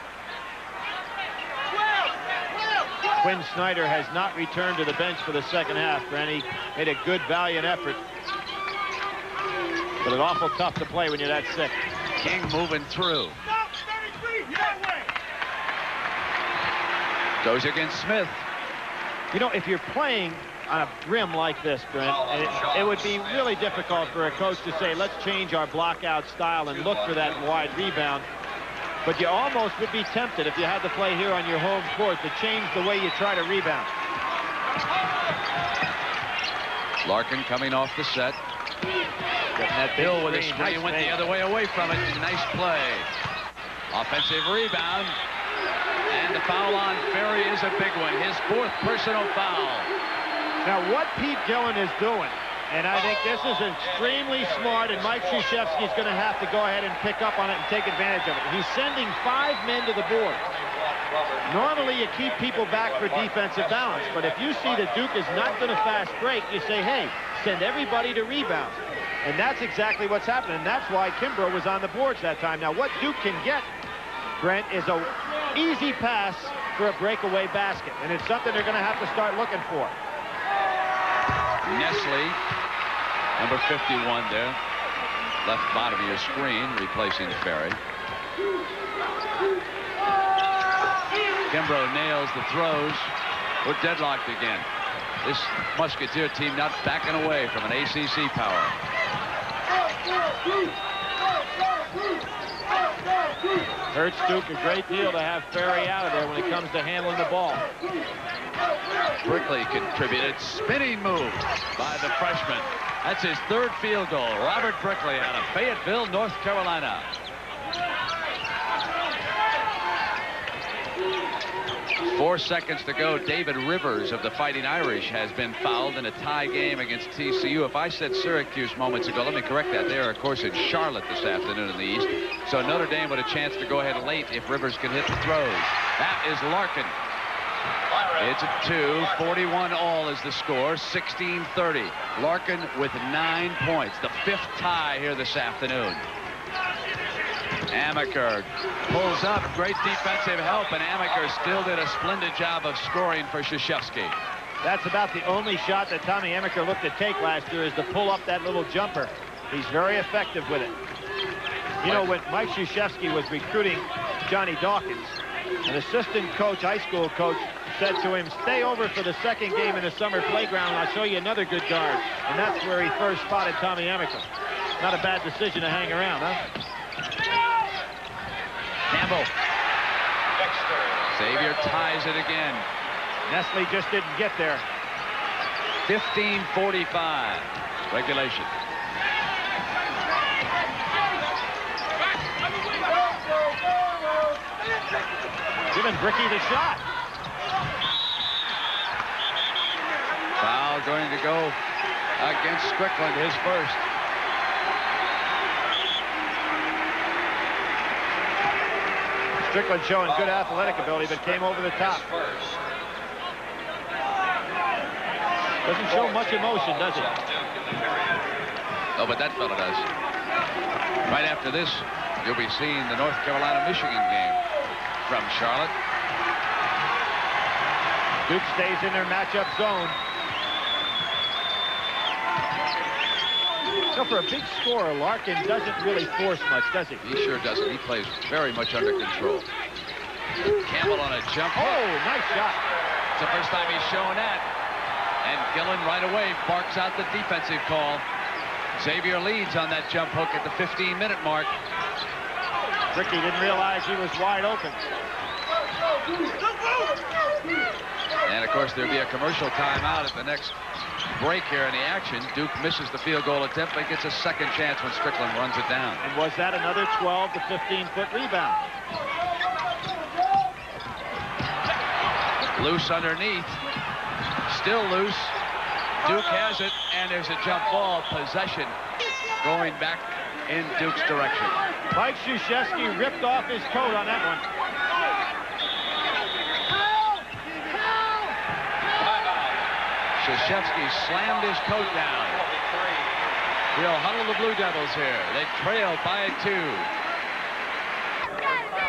Quinn Snyder has not returned to the bench for the second half. Brent, he made a good, valiant effort. But it's awful tough to play when you're that sick. King moving through. Goes against Smith. You know, if you're playing on a rim like this, Brent, it would be really difficult for a coach to say, let's change our block-out style and look for that wide rebound. But you almost would be tempted, if you had to play here on your home court, to change the way you try to rebound. Larkin coming off the set. That Bill with a screen went the other way away from it. Nice play. Offensive rebound. And the foul on Ferry is a big one. His 4th personal foul. Now, what Pete Gillen is doing, and I think this is extremely smart, and Mike Krzyzewski is going to have to go ahead and pick up on it and take advantage of it. He's sending 5 men to the board. Normally, you keep people back for defensive balance, but if you see that Duke is not going to fast break, you say, hey, send everybody to rebound. And that's exactly what's happening. And that's why Kimbrough was on the boards that time. Now, what Duke can get, Brent, is a easy pass for a breakaway basket. And it's something they're going to have to start looking for. Nestle, number 51 there. Left bottom of your screen, replacing Ferry. Kimbrough nails the throws. We're deadlocked again. This Musketeer team not backing away from an ACC power. Hurts Duke a great deal to have Ferry out of there when it comes to handling the ball. Brickley contributed. Spinning move by the freshman. That's his 3rd field goal. Robert Brickley out of Fayetteville, North Carolina. 4 seconds to go. David Rivers of the Fighting Irish has been fouled in a tie game against TCU. If I said Syracuse moments ago, let me correct that. They are, of course, in Charlotte this afternoon in the East. So Notre Dame with a chance to go ahead late if Rivers can hit the throws. That is Larkin. It's a 2. 41 all is the score. 16-30. Larkin with 9 points. The 5th tie here this afternoon. Amaker pulls up. Great defensive help, and Amaker still did a splendid job of scoring for Krzyzewski. That's about the only shot that Tommy Amaker looked to take last year, is to pull up that little jumper. He's very effective with it. You know, when Mike Krzyzewski was recruiting Johnny Dawkins, an assistant coach, high school coach, said to him, stay over for the 2nd game in the summer playground, and I'll show you another good guard. And that's where he first spotted Tommy Amaker. Not a bad decision to hang around, huh? Campbell. Xavier ties it again. Nestle just didn't get there. 15:45. Regulation. Giving Bricky the shot. Foul going to go against Strickland, his 1st. Strickland showing good athletic ability, but came over the top. Doesn't show much emotion, does he? Oh, but that fella does. Right after this, you'll be seeing the North Carolina-Michigan game from Charlotte. Duke stays in their matchup zone. So for a big scorer, Larkin doesn't really force much, does he? He sure doesn't. He plays very much under control. Campbell on a jump hook. Oh, nice shot. It's the first time he's shown that. And Gillen right away barks out the defensive call. Xavier leads on that jump hook at the 15-minute mark. Ricky didn't realize he was wide open. And, of course, there'll be a commercial timeout at the next break here in the action. Duke misses the field goal attempt, but gets a second chance when Strickland runs it down. And was that another 12 to 15-foot rebound? Loose underneath. Still loose. Duke has it, and there's a jump ball. Possession going back in Duke's direction. Mike Krzyzewski ripped off his coat on that one. Krzyzewski slammed his coat down. He'll huddle the Blue Devils here. They trail by 2.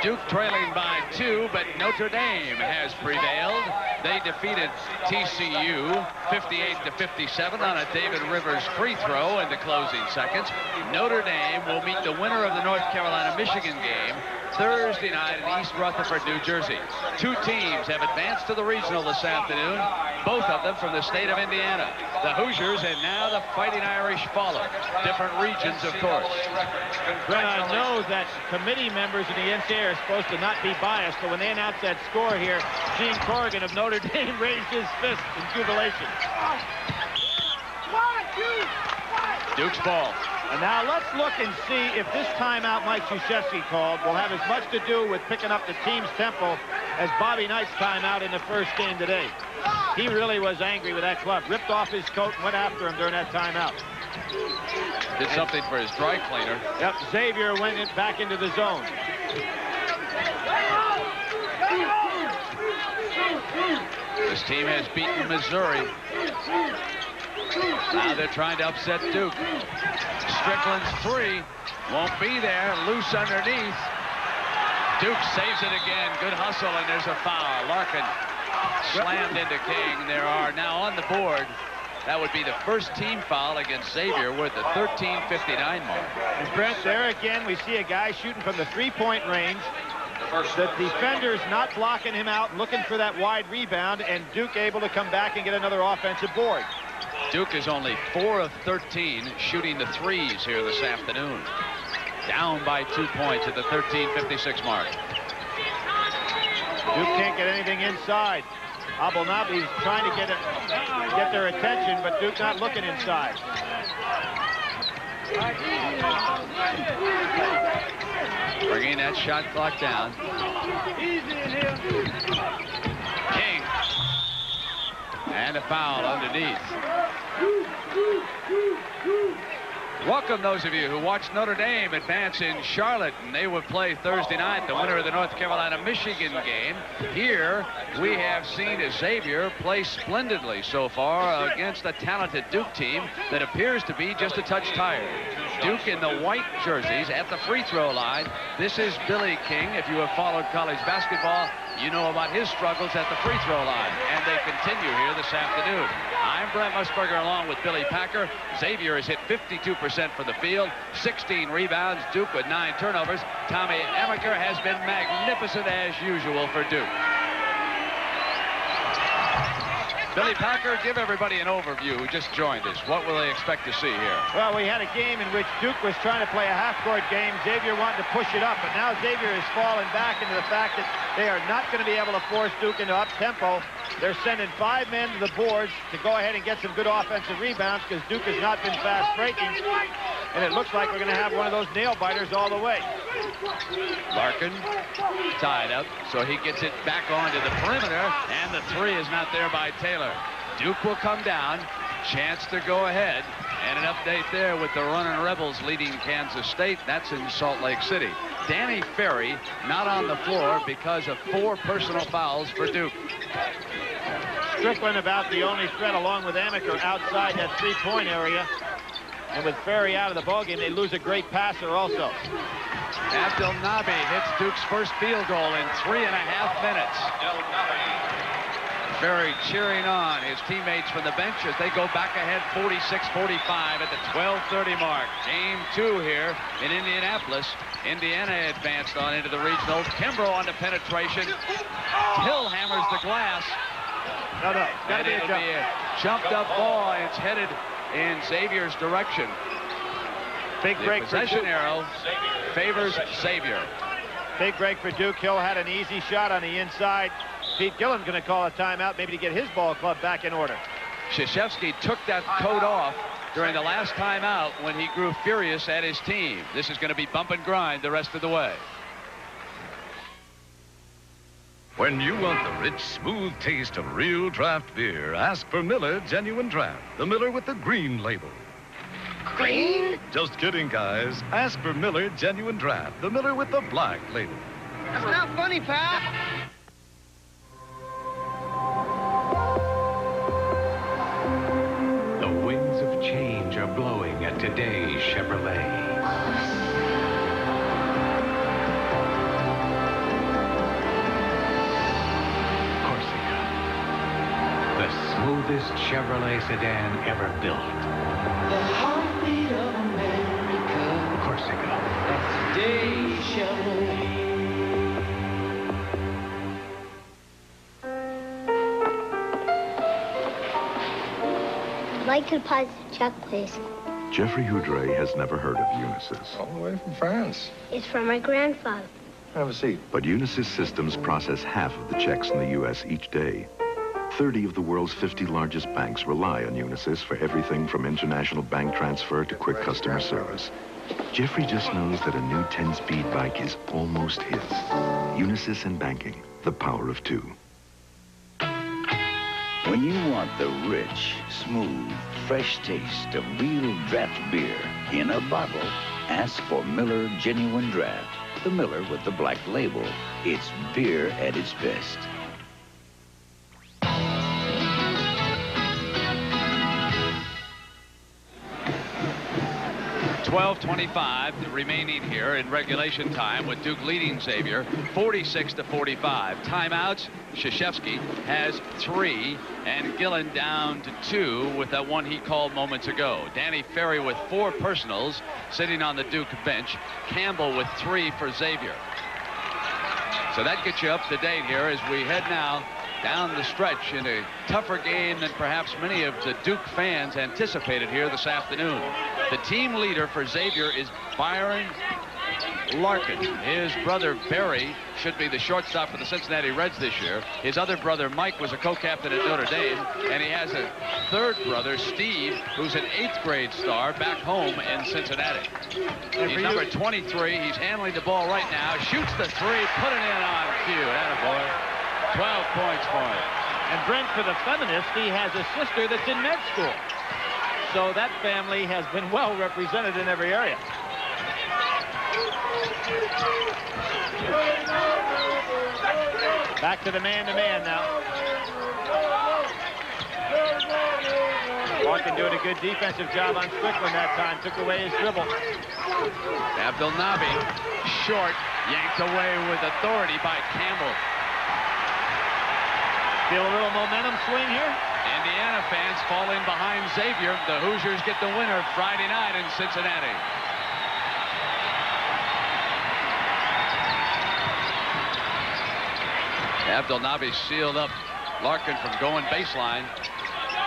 Duke trailing by 2, but Notre Dame has prevailed. They defeated TCU 58-57 on a David Rivers free throw in the closing seconds. Notre Dame will meet the winner of the North Carolina-Michigan game Thursday night in East Rutherford, New Jersey. 2 teams have advanced to the regional this afternoon, both of them from the state of Indiana. The Hoosiers and now the Fighting Irish follow. Different regions, of course. Brent, I know that committee members of the NCAA are supposed to not be biased, but when they announced that score here, Gene Corrigan of Notre Dame raised his fist in jubilation. Duke's ball. And now let's look and see if this timeout Mike Krzyzewski called will have as much to do with picking up the team's tempo as Bobby Knight's timeout in the first game today. He really was angry with that club. Ripped off his coat and went after him during that timeout. Did something for his dry cleaner. Yep, Xavier went back into the zone. This team has beaten Missouri. Now they're trying to upset Duke. Strickland's 3 won't be there. Loose underneath. Duke saves it again. Good hustle, and there's a foul. Larkin slammed into King. There are now on the board. That would be the first team foul against Xavier. We're at the 13:59 mark. And Brent, there again, we see a guy shooting from the 3-point range. The defender's not blocking him out, looking for that wide rebound, and Duke able to come back and get another offensive board. Duke is only 4 of 13 shooting the 3s here this afternoon. Down by 2 points at the 13:56 mark. Duke can't get anything inside. Abdelnaby's trying to get their attention, but Duke not looking inside. Bringing that shot clock down. King. And a foul underneath. Welcome those of you who watched Notre Dame advance in Charlotte, and they will play Thursday night, the winner of the North Carolina-Michigan game. Here we have seen Xavier play splendidly so far against a talented Duke team that appears to be just a touch tired. Duke in the white jerseys at the free throw line. This is Billy King. If you have followed college basketball, you know about his struggles at the free throw line, and they continue here this afternoon. I'm Brent Musburger along with Billy Packer. Xavier has hit 52% from the field, 16 rebounds. Duke with 9 turnovers. Tommy Amaker has been magnificent as usual for Duke. Billy Packer, give everybody an overview who just joined us. What will they expect to see here? Well, we had a game in which Duke was trying to play a half-court game. Xavier wanted to push it up, but now Xavier has fallen back into the fact that they are not going to be able to force Duke into up-tempo. They're sending 5 men to the boards to go ahead and get some good offensive rebounds because Duke has not been fast breaking. And it looks like we're going to have one of those nail-biters all the way. Larkin tied up, so he gets it back onto the perimeter, and the 3 is not there by Taylor. Duke will come down, chance to go ahead, and an update there with the running Rebels leading Kansas State. That's in Salt Lake City. Danny Ferry not on the floor because of 4 personal fouls for Duke. Strickland about the only threat along with Amaker outside that 3-point area. And with Ferry out of the ballgame, they lose a great passer also. Abdelnaby hits Duke's first field goal in 3.5 minutes. Ferry cheering on his teammates from the bench as they go back ahead 46-45 at the 12:30 mark. Game 2 here in Indianapolis. Indiana advanced on into the regionals. Kimbrough on the penetration. Hill hammers the glass. No, gotta be a jumped up ball, and it's headed in Xavier's direction. Big break. Possession arrow favors Xavier. Big break for Duke. Hill had an easy shot on the inside. Pete Gillen's going to call a timeout, maybe to get his ball club back in order. Krzyzewski took that coat off during the last timeout when he grew furious at his team. This is going to be bump and grind the rest of the way. When you want the rich, smooth taste of real draft beer, ask for Miller Genuine Draft, the Miller with the green label. Green? Just kidding, guys. Ask for Miller Genuine Draft, the Miller with the black label. That's not funny, pal. The winds of change are blowing at today's Chevrolet. Smoothest Chevrolet sedan ever built. The heartbeat of America. Corsica. That's today's Chevrolet. I'd like to deposit a check, please. Jeffrey Houdray has never heard of Unisys. All the way from France. It's from my grandfather. Have a seat. But Unisys systems process half of the checks in the U.S. each day. 30 of the world's 50 largest banks rely on Unisys for everything from international bank transfer to quick customer service. Jeffrey just knows that a new 10-speed bike is almost his. Unisys and banking, the power of two. When you want the rich, smooth, fresh taste of real draft beer in a bottle, ask for Miller Genuine Draft, the Miller with the black label. It's beer at its best. 12:25 remaining here in regulation time with Duke leading Xavier 46-45. Timeouts. Krzyzewski has 3 and Gillen down to 2 with that one he called moments ago. Danny Ferry with 4 personals sitting on the Duke bench. Campbell with 3 for Xavier. So that gets you up to date here as we head now down the stretch in a tougher game than perhaps many of the Duke fans anticipated here this afternoon. The team leader for Xavier is Byron Larkin. His brother Barry should be the shortstop for the Cincinnati Reds this year. His other brother Mike was a co-captain at Notre Dame, and he has a third brother Steve, who's an 8th grade star back home in Cincinnati. He's number 23. He's handling the ball right now. Shoots the 3, put it in on cue. Attaboy. 12 points for him. And Brent, for the feminist, he has a sister that's in med school. So that family has been well represented in every area. Back to the man-to-man now. Larkin doing a good defensive job on Strickland that time. Took away his dribble. Abdelnaby, short, yanked away with authority by Campbell. Feel a little momentum swing here? Indiana fans falling behind Xavier. The Hoosiers get the winner Friday night in Cincinnati. Abdelnaby sealed up Larkin from going baseline.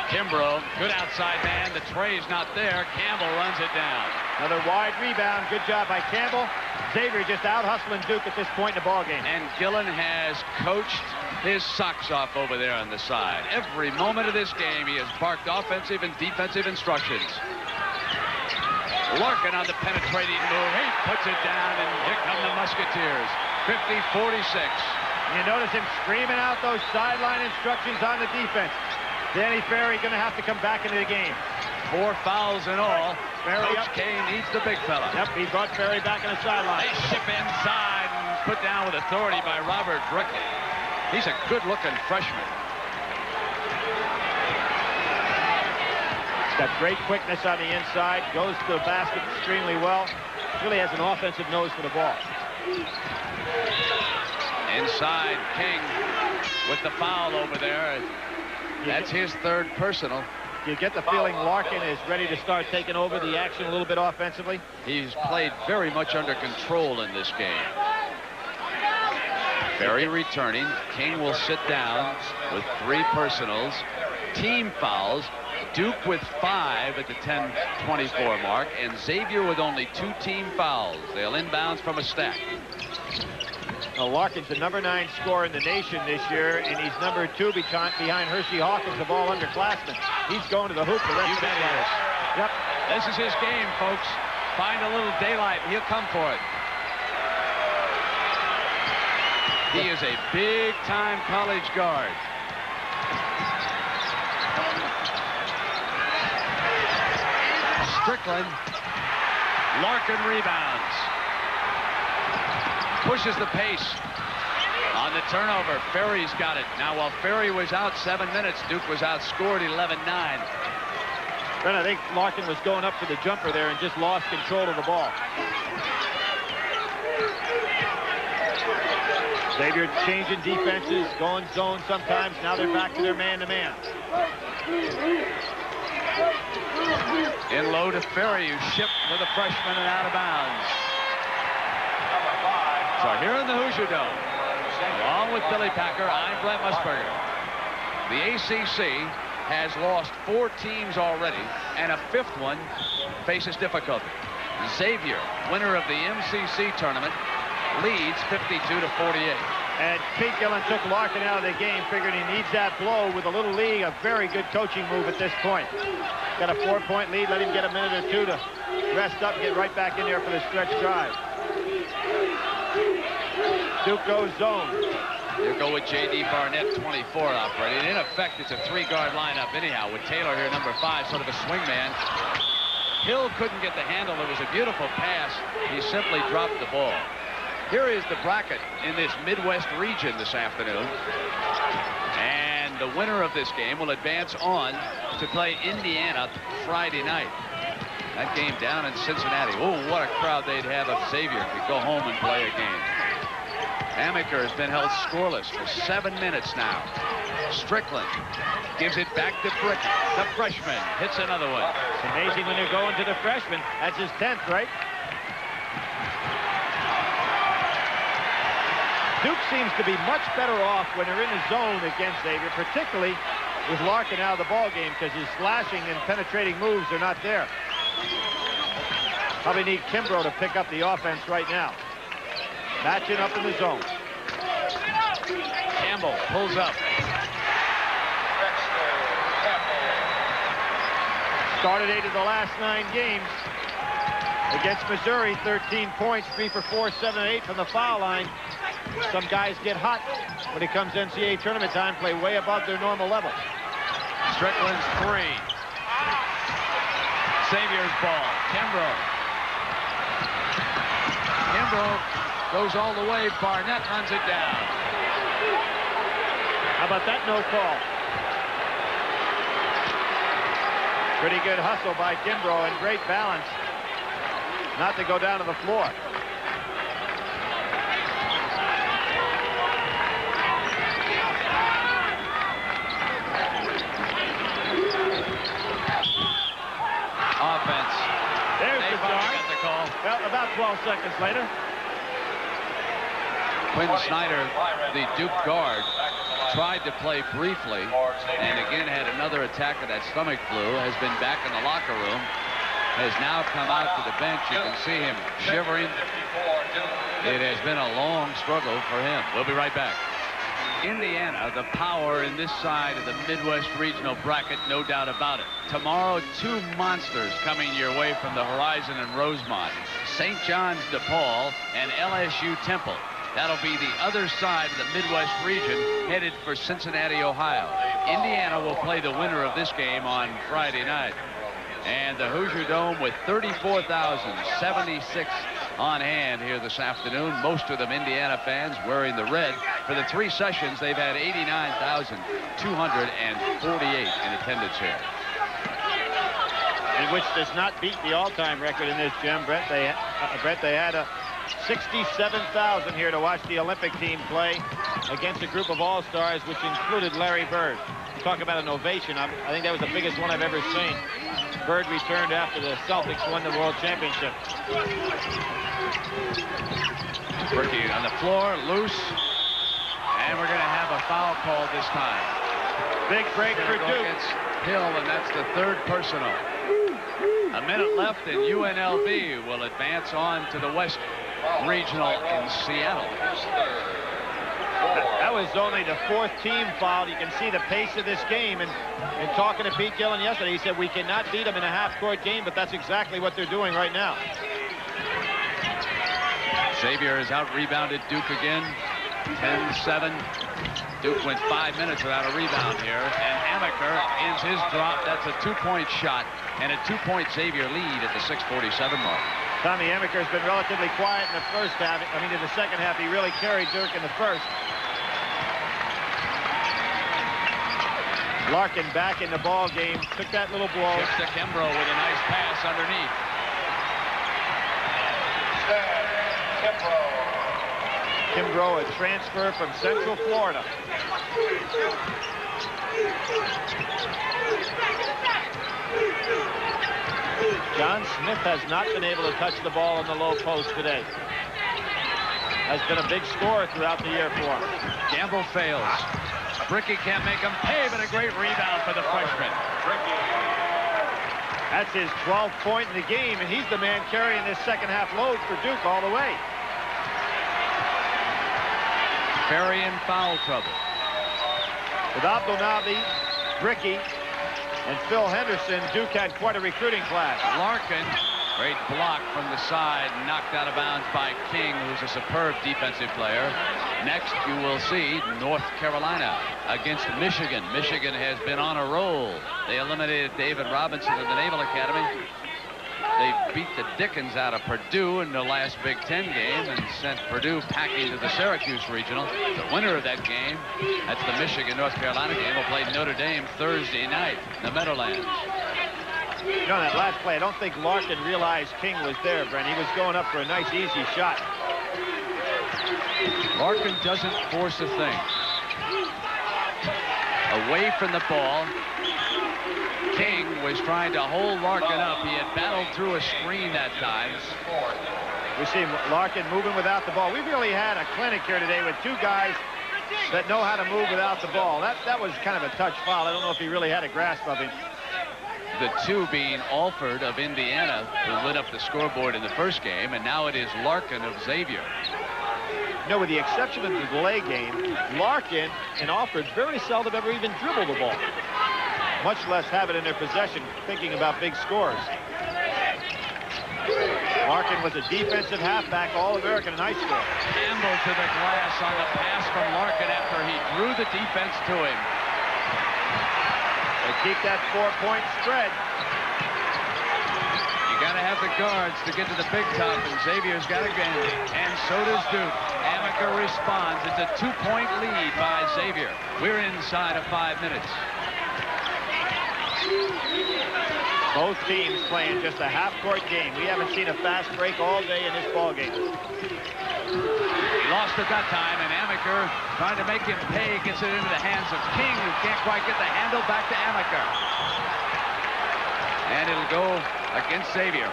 Kimbrough, good outside man. The tray's not there. Campbell runs it down. Another wide rebound. Good job by Campbell. Xavier just out hustling Duke at this point in the ballgame. And Gillen has coached his socks off over there on the side. Every moment of this game, he has barked offensive and defensive instructions. Larkin on the penetrating move. He puts it down, and here come the Musketeers. 50-46. You notice him screaming out those sideline instructions on the defense. Danny Ferry going to have to come back into the game. 4 fouls in all. Ferry Coach K needs the big fella. Yep, he brought Ferry back in the sideline. They ship inside and put down with authority by Robert Brickley. He's a good-looking freshman. He's got great quickness on the inside. Goes to the basket extremely well. Really has an offensive nose for the ball. Inside, King with the foul over there. That's his third personal. You get the feeling Larkin is ready to start taking over the action a little bit offensively. He's played very much under control in this game. Ferry returning. King will sit down with 3 personals. Team fouls. Duke with 5 at the 10:24 mark, and Xavier with only 2 team fouls. They'll inbounds from a stack. Now, Larkin's the #9 scorer in the nation this year, and he's #2 behind Hershey Hawkins of all underclassmen. He's going to the hoop the rest of his life. Yep. This is his game, folks. Find a little daylight, and he'll come for it. He is a big-time college guard. Strickland. Larkin rebounds. Pushes the pace. On the turnover, Ferry's got it. Now, while Ferry was out 7 minutes, Duke was outscored 11-9. Then I think Larkin was going up for the jumper there and just lost control of the ball. Xavier changing defenses, going zone sometimes. Now they're back to their man-to-man. In low to Ferry, who shipped for the freshman and out of bounds. So here in the Hoosier Dome, along with Billy Packer, I'm Brent Musburger. The ACC has lost 4 teams already, and a 5th one faces difficulty. Xavier, winner of the MCC tournament, leads 52-48. And Pete Gillen took Larkin out of the game, figured he needs that blow with a little lead. A very good coaching move at this point. Got a 4-point lead, let him get a minute or 2 to rest up, get right back in there for the stretch drive. Duke goes zone. He'll go with J.D. Barnett, 24, operating. In effect, it's a 3-guard lineup anyhow, with Taylor here, #5, sort of a swingman. Hill couldn't get the handle. It was a beautiful pass. He simply dropped the ball. Here is the bracket in this Midwest region this afternoon. And the winner of this game will advance on to play Indiana Friday night. That game down in Cincinnati. Oh, what a crowd they'd have if Xavier could go home and play a game. Amaker has been held scoreless for 7 minutes now. Strickland gives it back to Brick. The freshman hits another one. It's amazing when they're going to the freshman. That's his 10th, right? Duke seems to be much better off when they're in the zone against Xavier, particularly with Larkin out of the ball game, because his slashing and penetrating moves are not there. Probably need Kimbrough to pick up the offense right now. Matching up in the zone. Campbell pulls up. Started 8 of the last 9 games. Against Missouri, 13 points, 3 for 4, 7 and 8 from the foul line. Some guys get hot when it comes NCAA tournament time, play way above their normal level. Strickland's 3. Xavier's ball. Kimbrough. Kimbrough goes all the way. Barnett runs it down. How about that no call? Pretty good hustle by Kimbrough and great balance not to go down to the floor. Offense. There's the got the call. Well, about 12 seconds later. Quinn Snyder, the Duke guard, tried to play briefly and again had another attack of that stomach flu, has been back in the locker room, has now come out to the bench. You can see him shivering. It has been a long struggle for him. We'll be right back. Indiana, the power in this side of the Midwest regional bracket, no doubt about it. Tomorrow, 2 monsters coming your way from the horizon in Rosemont. St. John's DePaul and LSU Temple. That'll be the other side of the Midwest region headed for Cincinnati, Ohio. Indiana will play the winner of this game on Friday night. And the Hoosier Dome with 34,076 on hand here this afternoon. Most of them Indiana fans wearing the red. For the 3 sessions, they've had 89,248 in attendance here. And which does not beat the all-time record in this gym, Brett. They had 67,000 here to watch the Olympic team play against a group of all-stars, which included Larry Bird. Talk about an ovation. I think that was the biggest one I've ever seen. Bird returned after the Celtics won the World Championship. Ricky on the floor, loose. And we're going to have a foul call this time. Big break for Duke. It's Hill, and that's the third personal. A minute left, and UNLV will advance on to the West Regional in Seattle. That was only the fourth team foul. You can see the pace of this game. And talking to Pete Gillen yesterday, he said we cannot beat them in a half-court game, but that's exactly what they're doing right now. Xavier has out-rebounded Duke again, 10-7. Duke went 5 minutes without a rebound here, and Amaker ends his drop. That's a two-point shot, and a two-point Xavier lead at the 6:47 mark. Tommy Amaker's been relatively quiet in the first half. I mean, in the second half, he really carried Duke in the first. Larkin back in the ball game, took that little blow. Gives to Kimbrough with a nice pass underneath. Kimbrough, a transfer from Central Florida. John Smith has not been able to touch the ball in the low post today. Has been a big scorer throughout the year for him. Gamble fails. Bricky can't make him pay, but a great rebound for the freshman. That's his 12th point in the game, and he's the man carrying this second half load for Duke all the way. Ferry in foul trouble. With Abdelnaby, Bricky, and Phil Henderson, Duke had quite a recruiting class. Larkin, great block from the side, knocked out of bounds by King, who's a superb defensive player. Next, you will see North Carolina against Michigan. Michigan has been on a roll. They eliminated David Robinson of the Naval Academy. They beat the Dickens out of Purdue in the last Big Ten game and sent Purdue packing to the Syracuse Regional. The winner of that game, that's the Michigan-North Carolina game, will play Notre Dame Thursday night in the Meadowlands. You know, that last play, I don't think Larkin realized King was there, Brent. He was going up for a nice, easy shot. Larkin doesn't force a thing. Away from the ball. King was trying to hold Larkin up. He had battled through a screen that time. We see Larkin moving without the ball. We really had a clinic here today with two guys that know how to move without the ball. That was kind of a touch foul. I don't know if he really had a grasp of him. The two being Alford of Indiana, who lit up the scoreboard in the first game, and now it is Larkin of Xavier. You know, with the exception of the delay game, Larkin and Alford very seldom ever even dribble the ball, much less have it in their possession, thinking about big scores. Larkin was a defensive halfback, All-American in high school. Campbell to the glass on the pass from Larkin after he drew the defense to him. They keep that 4-point spread. You got to have the guards to get to the big top, and Xavier's got a game, and so does Duke. Amaker responds. It's a 2-point lead by Xavier. We're inside of 5 minutes. Both teams playing just a half-court game. We haven't seen a fast break all day in this ball game. He lost it that time, and Amaker trying to make him pay, gets it into the hands of King, who can't quite get the handle back to Amaker. And it'll go against Xavier.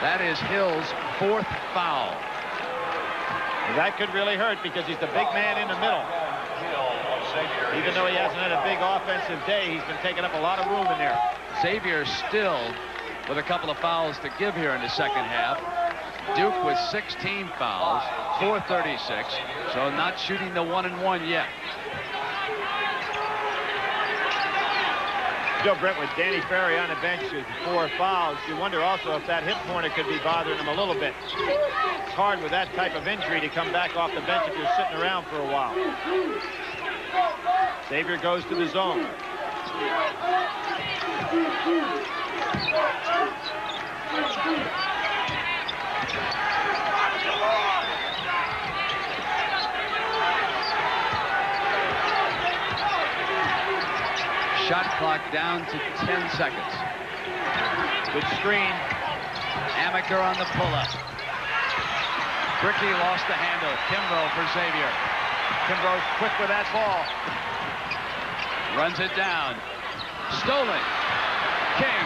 That is Hill's 4th foul. That could really hurt because he's the big man in the middle. Even though he hasn't had a big offensive day, he's been taking up a lot of room in there. Xavier still with a couple of fouls to give here in the second half. Duke with 16 fouls, 4:36, so not shooting the 1-and-1 yet. Joe Brent with Danny Ferry on the bench with 4 fouls. You wonder also if that hip corner could be bothering him a little bit. It's hard with that type of injury to come back off the bench if you're sitting around for a while. Xavier goes to the zone. Shot clock down to 10 seconds. Good screen. Amaker on the pull-up. Bricky lost the handle. Kimbrough for Xavier. Kimbrough's quick with that ball. Runs it down. Stolen. King.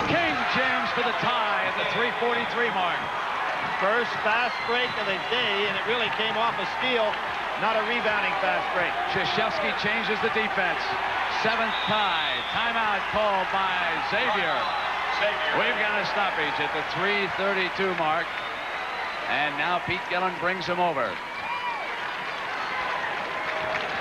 King jams for the tie at the 3:43 mark. First fast break of the day, and it really came off a steal, not a rebounding fast break. Krzyzewski changes the defense. 7th tie. Timeout called by Xavier. We've got a stoppage at the 3:32 mark. And now Pete Gillen brings him over.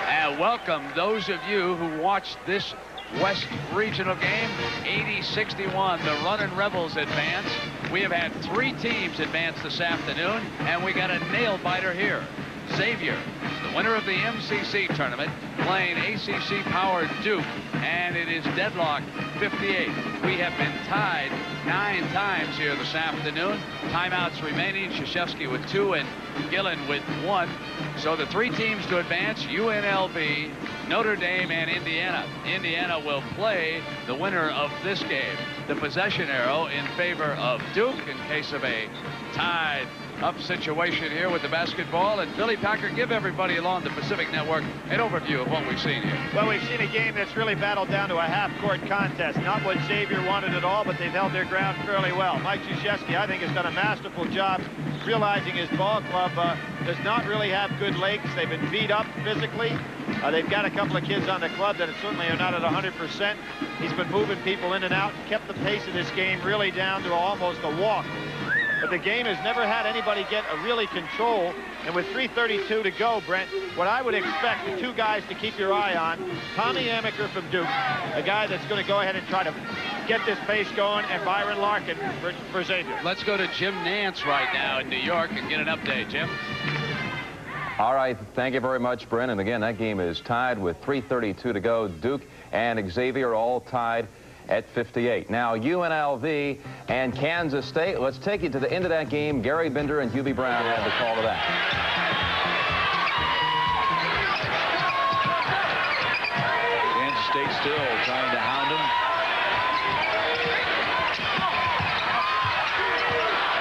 And welcome those of you who watched this West Regional game. 80-61, the Runnin' Rebels advance. We have had 3 teams advance this afternoon, and we got a nail-biter here. Xavier, the winner of the MCC tournament, playing ACC-powered Duke, and it is deadlocked 58. We have been tied 9 times here this afternoon. Timeouts remaining, Krzyzewski with 2 and Gillen with 1. So the 3 teams to advance, UNLV, Notre Dame, and Indiana. Indiana will play the winner of this game. The possession arrow in favor of Duke in case of a tied up situation here with the basketball. And Billy Packer, give everybody along the Pacific Network an overview of what we've seen here. Well, we've seen a game that's really battled down to a half-court contest. Not what Xavier wanted at all, but they've held their ground fairly well. Mike Krzyzewski, I think, has done a masterful job realizing his ball club does not really have good legs. They've been beat up physically. They've got a couple of kids on the club that certainly are not at 100%. He's been moving people in and out, kept the pace of this game really down to almost a walk. But the game has never had anybody get a really control. And with 3:32 to go, Brent, what I would expect the 2 guys to keep your eye on, Tommy Amaker from Duke, a guy that's going to go ahead and try to get this pace going, and Byron Larkin for Xavier. Let's go to Jim Nance right now in New York and get an update, Jim. All right, thank you very much, Brent. And again, that game is tied with 3:32 to go. Duke and Xavier all tied at 58. Now, UNLV and Kansas State. Let's take you to the end of that game. Gary Binder and Hubie Brown had the call to that. Kansas State still trying to hound him.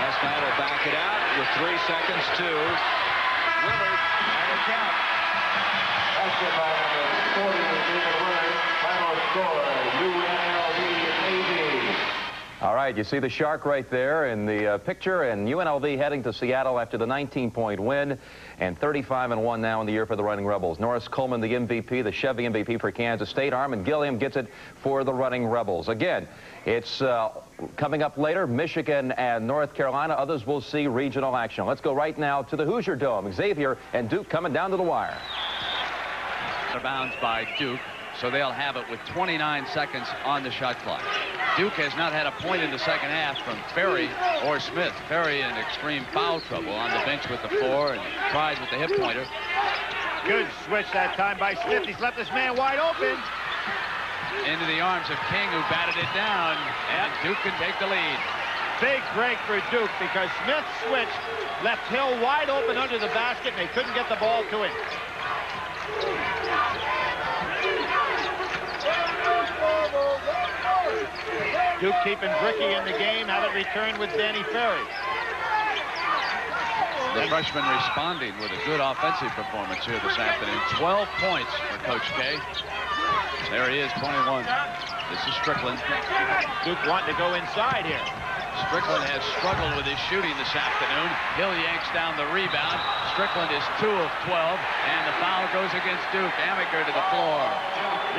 Asman will back it out with 3 seconds to Willard and a count. Final score, UNLV-AD. All right, you see the shark right there in the picture, and UNLV heading to Seattle after the 19-point win, and 35-1 now in the year for the Running Rebels. Norris Coleman, the MVP, the Chevy MVP for Kansas State. Armin Gilliam gets it for the Running Rebels. Again, it's coming up later, Michigan and North Carolina. Others will see regional action. Let's go right now to the Hoosier Dome. Xavier and Duke coming down to the wire. Out of bounds by Duke, so they'll have it with 29 seconds on the shot clock. Duke has not had a point in the second half from Ferry or Smith. Ferry in extreme foul trouble on the bench with the 4 and Pride with the hip pointer. Good switch that time by Smith. He's left this man wide open. Into the arms of King, who batted it down, and Duke can take the lead. Big break for Duke because Smith's switch left Hill wide open under the basket, and they couldn't get the ball to him. Duke keeping Bricky in the game, have it returned with Danny Ferry. The freshman responding with a good offensive performance here this afternoon. 12 points for Coach K. There he is, 21. This is Strickland. Duke wanting to go inside here. Strickland has struggled with his shooting this afternoon. Hill yanks down the rebound. Strickland is 2 of 12, and the foul goes against Duke. Amaker to the floor.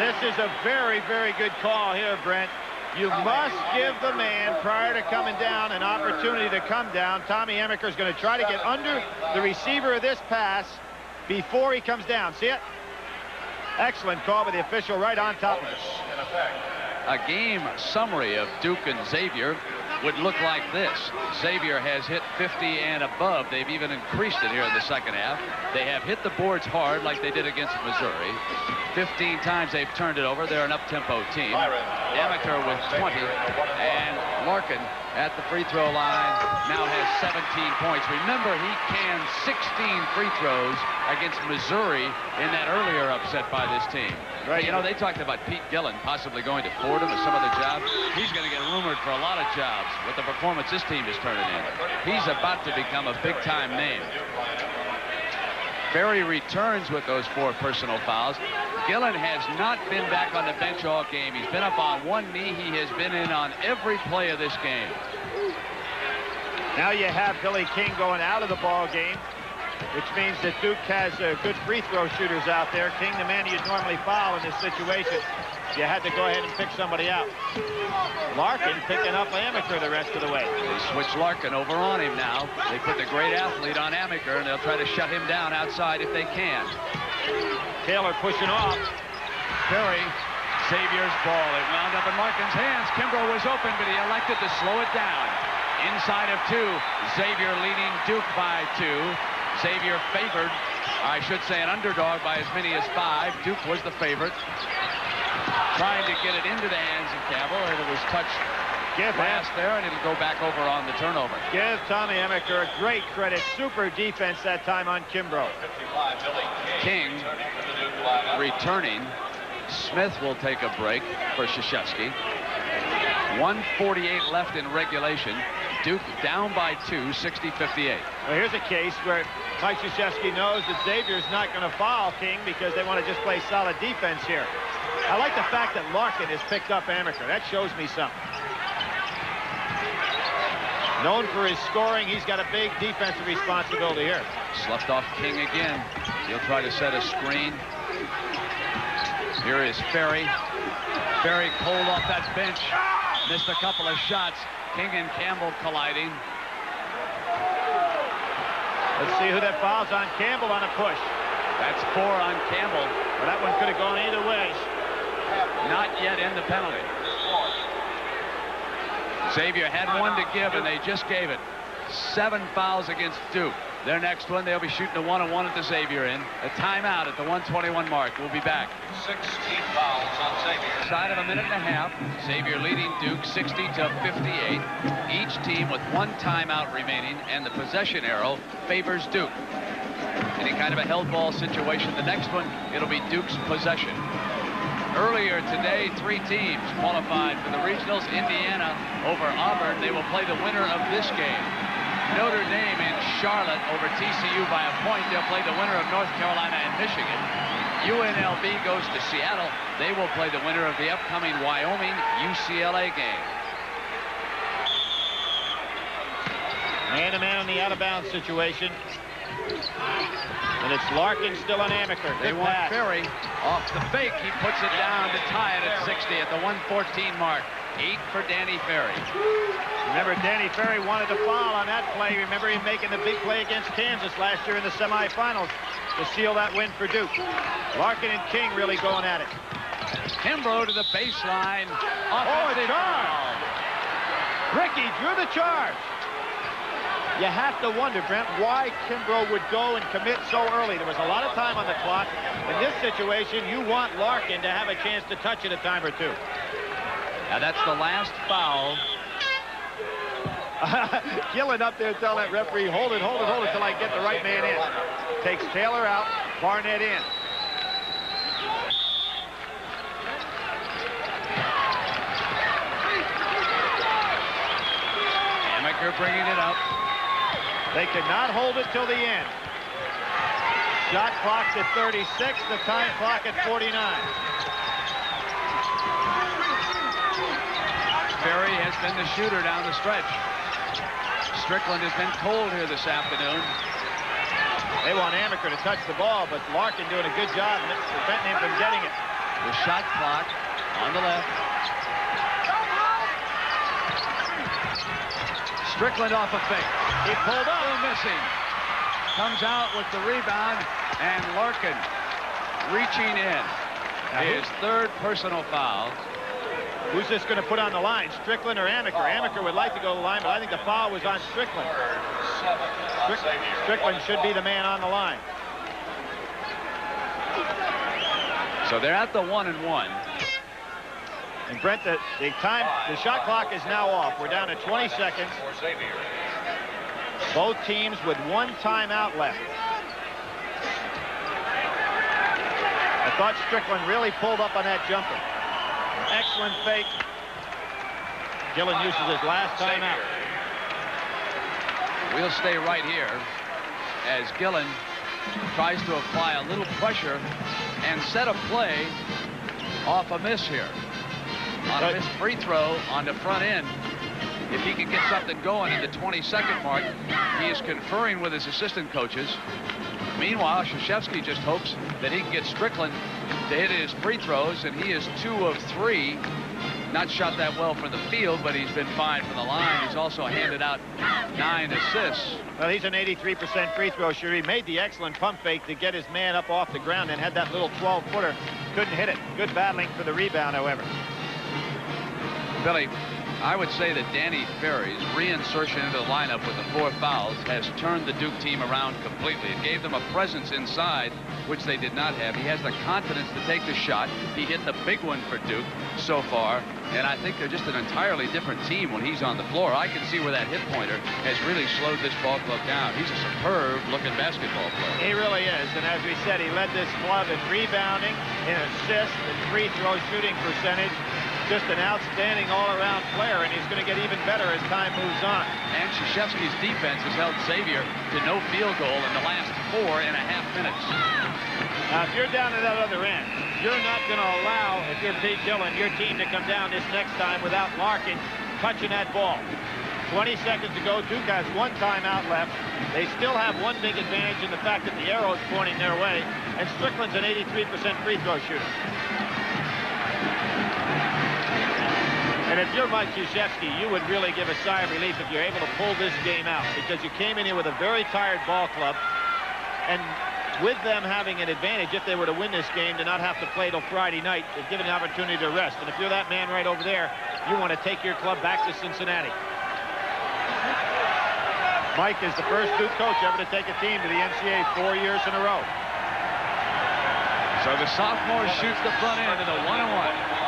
This is a very, very good call here, Brent. You must give the man, prior to coming down, an opportunity to come down. Tommy Amaker is going to try to get under the receiver of this pass before he comes down. See it? Excellent call by the official right on top of it. A game summary of Duke and Xavier would look like this. Xavier has hit 50 and above. They've even increased it here in the second half. They have hit the boards hard like they did against Missouri. 15 times they've turned it over. They're an up-tempo team. Amaker with 20, and Larkin at the free throw line now has 17 points. Remember, he canned 16 free throws against Missouri in that earlier upset by this team. Right. You know, they talked about Pete Gillen possibly going to Fordham or some other job. He's going to get rumored for a lot of jobs with the performance this team is turning in. He's about to become a big-time name. Ferry returns with those 4 personal fouls. Gillen has not been back on the bench all game. He's been up on one knee. He has been in on every play of this game. Now you have Billy King going out of the ball game, which means that Duke has good free throw shooters out there. King, the man you'd normally foul in this situation. You had to go ahead and pick somebody out. Larkin picking up Amaker the rest of the way. They switch Larkin over on him now. They put the great athlete on Amaker, and they'll try to shut him down outside if they can. Taylor pushing off. Ferry, Xavier's ball. It wound up in Larkin's hands. Kimbrough was open, but he elected to slow it down. Inside of 2. Xavier leading Duke by 2. Xavier favored, I should say an underdog by as many as 5. Duke was the favorite. Trying to get it into the hands of Campbell, and it was touched last there, and it'll go back over on the turnover. Give Tommy Amaker a great credit. Super defense that time on Kimbrough. King returning. Smith will take a break for Krzyzewski. 1:48 left in regulation. Duke down by 2, 60-58. Well, here's a case where Mike Krzyzewski knows that Xavier's not going to foul King because they want to just play solid defense here. I like the fact that Larkin has picked up Amaker. That shows me something. Known for his scoring, he's got a big defensive responsibility here. Sloughed off King again. He'll try to set a screen. Here is Ferry. Ferry pulled off that bench. Missed a couple of shots. King and Campbell colliding. Let's see who that fouls on Campbell on a push. That's 4 on Campbell. Well, that one could have gone either way. Not yet in the penalty. Xavier had 1 to give, and they just gave it. 7 fouls against Duke. Their next one, they'll be shooting a 1-on-1 at the Xavier end. A timeout at the 1:21 mark. We'll be back. 16 fouls on Xavier. Side of a minute and a half. Xavier leading Duke 60-58. Each team with 1 timeout remaining, and the possession arrow favors Duke. Any kind of a held ball situation. The next one, it'll be Duke's possession. Earlier today, 3 teams qualified for the regionals. Indiana over Auburn. They will play the winner of this game. Notre Dame in Charlotte over TCU by a point. They'll play the winner of North Carolina and Michigan. UNLV goes to Seattle. They will play the winner of the upcoming Wyoming-UCLA game. Man-to-man on the out-of-bounds situation. And it's Larkin still on Amaker. They want Ferry off the fake. He puts it down to tie it at 60 at the 1:14 mark. 8 for Danny Ferry. Remember, Danny Ferry wanted to foul on that play. Remember him making the big play against Kansas last year in the semifinals to seal that win for Duke. Larkin and King really going at it. Kimbrough to the baseline. Oh, a charge! Ricky drew the charge. You have to wonder, Brent, why Kimbrough would go and commit so early. There was a lot of time on the clock. In this situation, you want Larkin to have a chance to touch it a time or 2. Now that's the last foul. Gillen up there telling that referee, hold it till I get the right man in. Takes Taylor out, Barnett in. Amaker bringing it up. They could not hold it till the end. Shot clock at 36, the time clock at 49. Ferry has been the shooter down the stretch. Strickland has been cold here this afternoon. They want Amaker to touch the ball, but Larkin doing a good job preventing him from getting it. The shot clock on the left. Strickland off a fake. He pulled up. Missing. Comes out with the rebound, and Larkin reaching in. His 3rd personal foul. Who's this going to put on the line, Strickland or Amaker? Amaker would like to go to the line, but I think the foul was on Strickland. Strickland should be the man on the line. So they're at the 1-and-1. And Brent, the shot clock is now off. We're down to 20 seconds. Both teams with one timeout left. I thought Strickland really pulled up on that jumper. Excellent fake. Gillen uses his last timeout. We'll stay right here as Gillen tries to apply a little pressure and set a play off a miss here. On a missed free throw on the front end. If he can get something going at the 22nd mark, he is conferring with his assistant coaches. Meanwhile, Krzyzewski just hopes that he can get Strickland to hit his free throws, and he is 2 of 3. Not shot that well from the field, but he's been fine from the line. He's also handed out 9 assists. Well, he's an 83% free throw shooter. He made the excellent pump fake to get his man up off the ground and had that little 12-footer. Couldn't hit it. Good battling for the rebound, however. Billy, I would say that Danny Ferry's reinsertion into the lineup with the 4 fouls has turned the Duke team around completely. It gave them a presence inside, which they did not have. He has the confidence to take the shot. He hit the big one for Duke so far, and I think they're just an entirely different team when he's on the floor. I can see where that hit pointer has really slowed this ball club down. He's a superb-looking basketball player. He really is, and as we said, he led this club in rebounding, in assists, in free throw shooting percentage. Just an outstanding all-around player, and he's going to get even better as time moves on. And Krzyzewski's defense has held Xavier to no field goal in the last 4.5 minutes. Now, if you're down at that other end, you're not going to allow, if you're Pete Gillen, your team to come down this next time without Larkin touching that ball. 20 seconds to go. Duke has 1 timeout left. They still have one big advantage in the fact that the arrow is pointing their way, and Strickland's an 83% free throw shooter. And if you're Mike Krzyzewski, you would really give a sigh of relief if you're able to pull this game out, because you came in here with a very tired ball club, and with them having an advantage, if they were to win this game, to not have to play till Friday night, they've given an opportunity to rest. And if you're that man right over there, you want to take your club back to Cincinnati. Mike is the first Duke coach ever to take a team to the NCAA 4 years in a row. So the sophomore shoots the front end of the 1-on-1.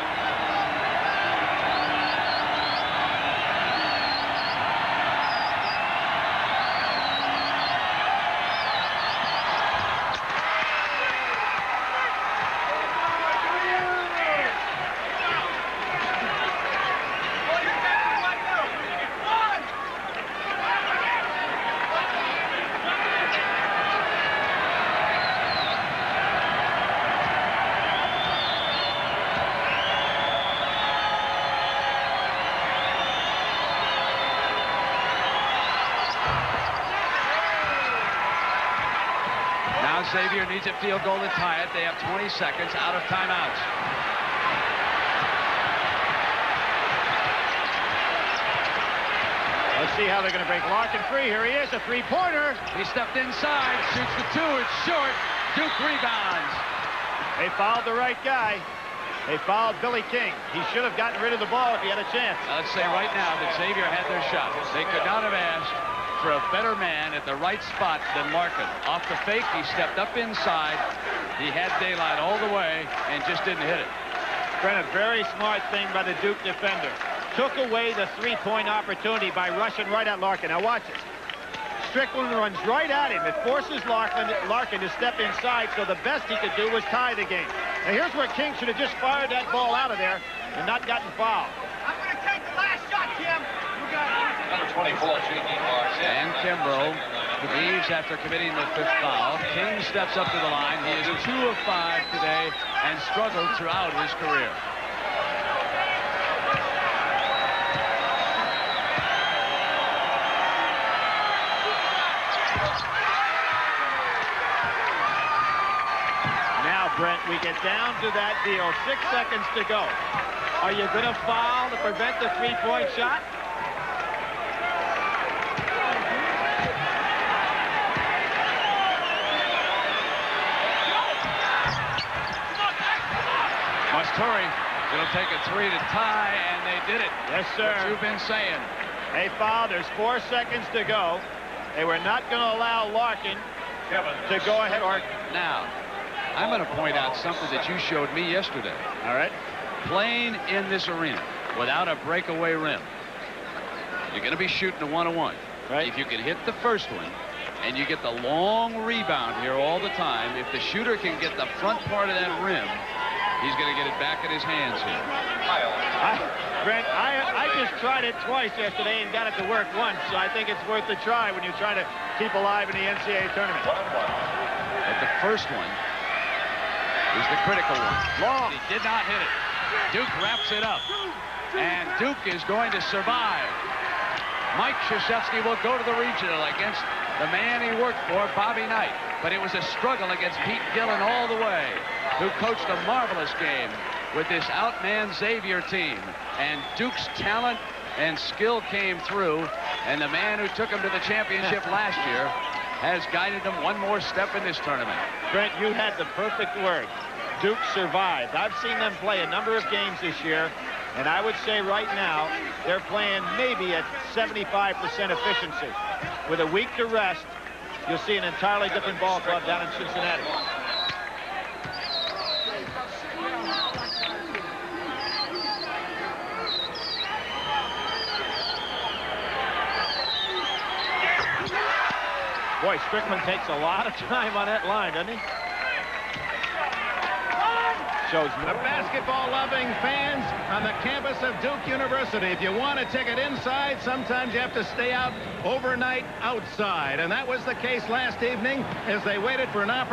Xavier needs a field goal to tie it. They have 20 seconds out of timeouts. Let's see how they're going to break Larkin free. Here he is, a three-pointer. He stepped inside, shoots the 2. It's short. Duke rebounds. They fouled the right guy. They fouled Billy King. He should have gotten rid of the ball if he had a chance. Let's say right now that Xavier had their shot. They could not have asked for a better man at the right spot than Larkin. Off the fake, he stepped up inside. He had daylight all the way and just didn't hit it. Brent, a very smart thing by the Duke defender. Took away the three-point opportunity by rushing right at Larkin. Now watch this. Strickland runs right at him. It forces Larkin to step inside, so the best he could do was tie the game. Now here's where King should have just fired that ball out of there and not gotten fouled. I'm going to take the last shot, Kim. You got it. Number 24, and Kimbrough leaves after committing the 5th foul. King steps up to the line. He is 2 of 5 today and struggled throughout his career. Now, Brent, we get down to that deal. 6 seconds to go. Are you going to foul to prevent the three-point shot? Musturi, it'll take a 3 to tie, and they did it. Yes, sir. What you've been saying. They fouled. There's 4 seconds to go. They were not going to allow Larkin to go ahead. Now, I'm going to point out something that you showed me yesterday. All right. playing in this arena without a breakaway rim, you're going to be shooting a 1-on-1. Right. If you can hit the first one and you get the long rebound here all the time, if the shooter can get the front part of that rim, he's going to get it back in his hands here. Brent, I just tried it twice yesterday and got it to work once, so I think it's worth a try when you try to keep alive in the NCAA tournament. But the first one is the critical one. Long. He did not hit it. Duke wraps it up. And Duke is going to survive. Mike Krzyzewski will go to the regional against the man he worked for, Bobby Knight. But it was a struggle against Pete Gillen all the way, who coached a marvelous game with this outman Xavier team. And Duke's talent and skill came through, and the man who took him to the championship last year has guided them one more step in this tournament. Brent, you had the perfect word. Duke survived. I've seen them play a number of games this year, and I would say right now they're playing maybe at 75% efficiency. With a week to rest, you'll see an entirely different ball club down in Cincinnati. Boy, Strickland takes a lot of time on that line, doesn't he? Shows the basketball-loving fans on the campus of Duke University. If you want a ticket inside, sometimes you have to stay out overnight outside. And that was the case last evening as they waited for an opportunity.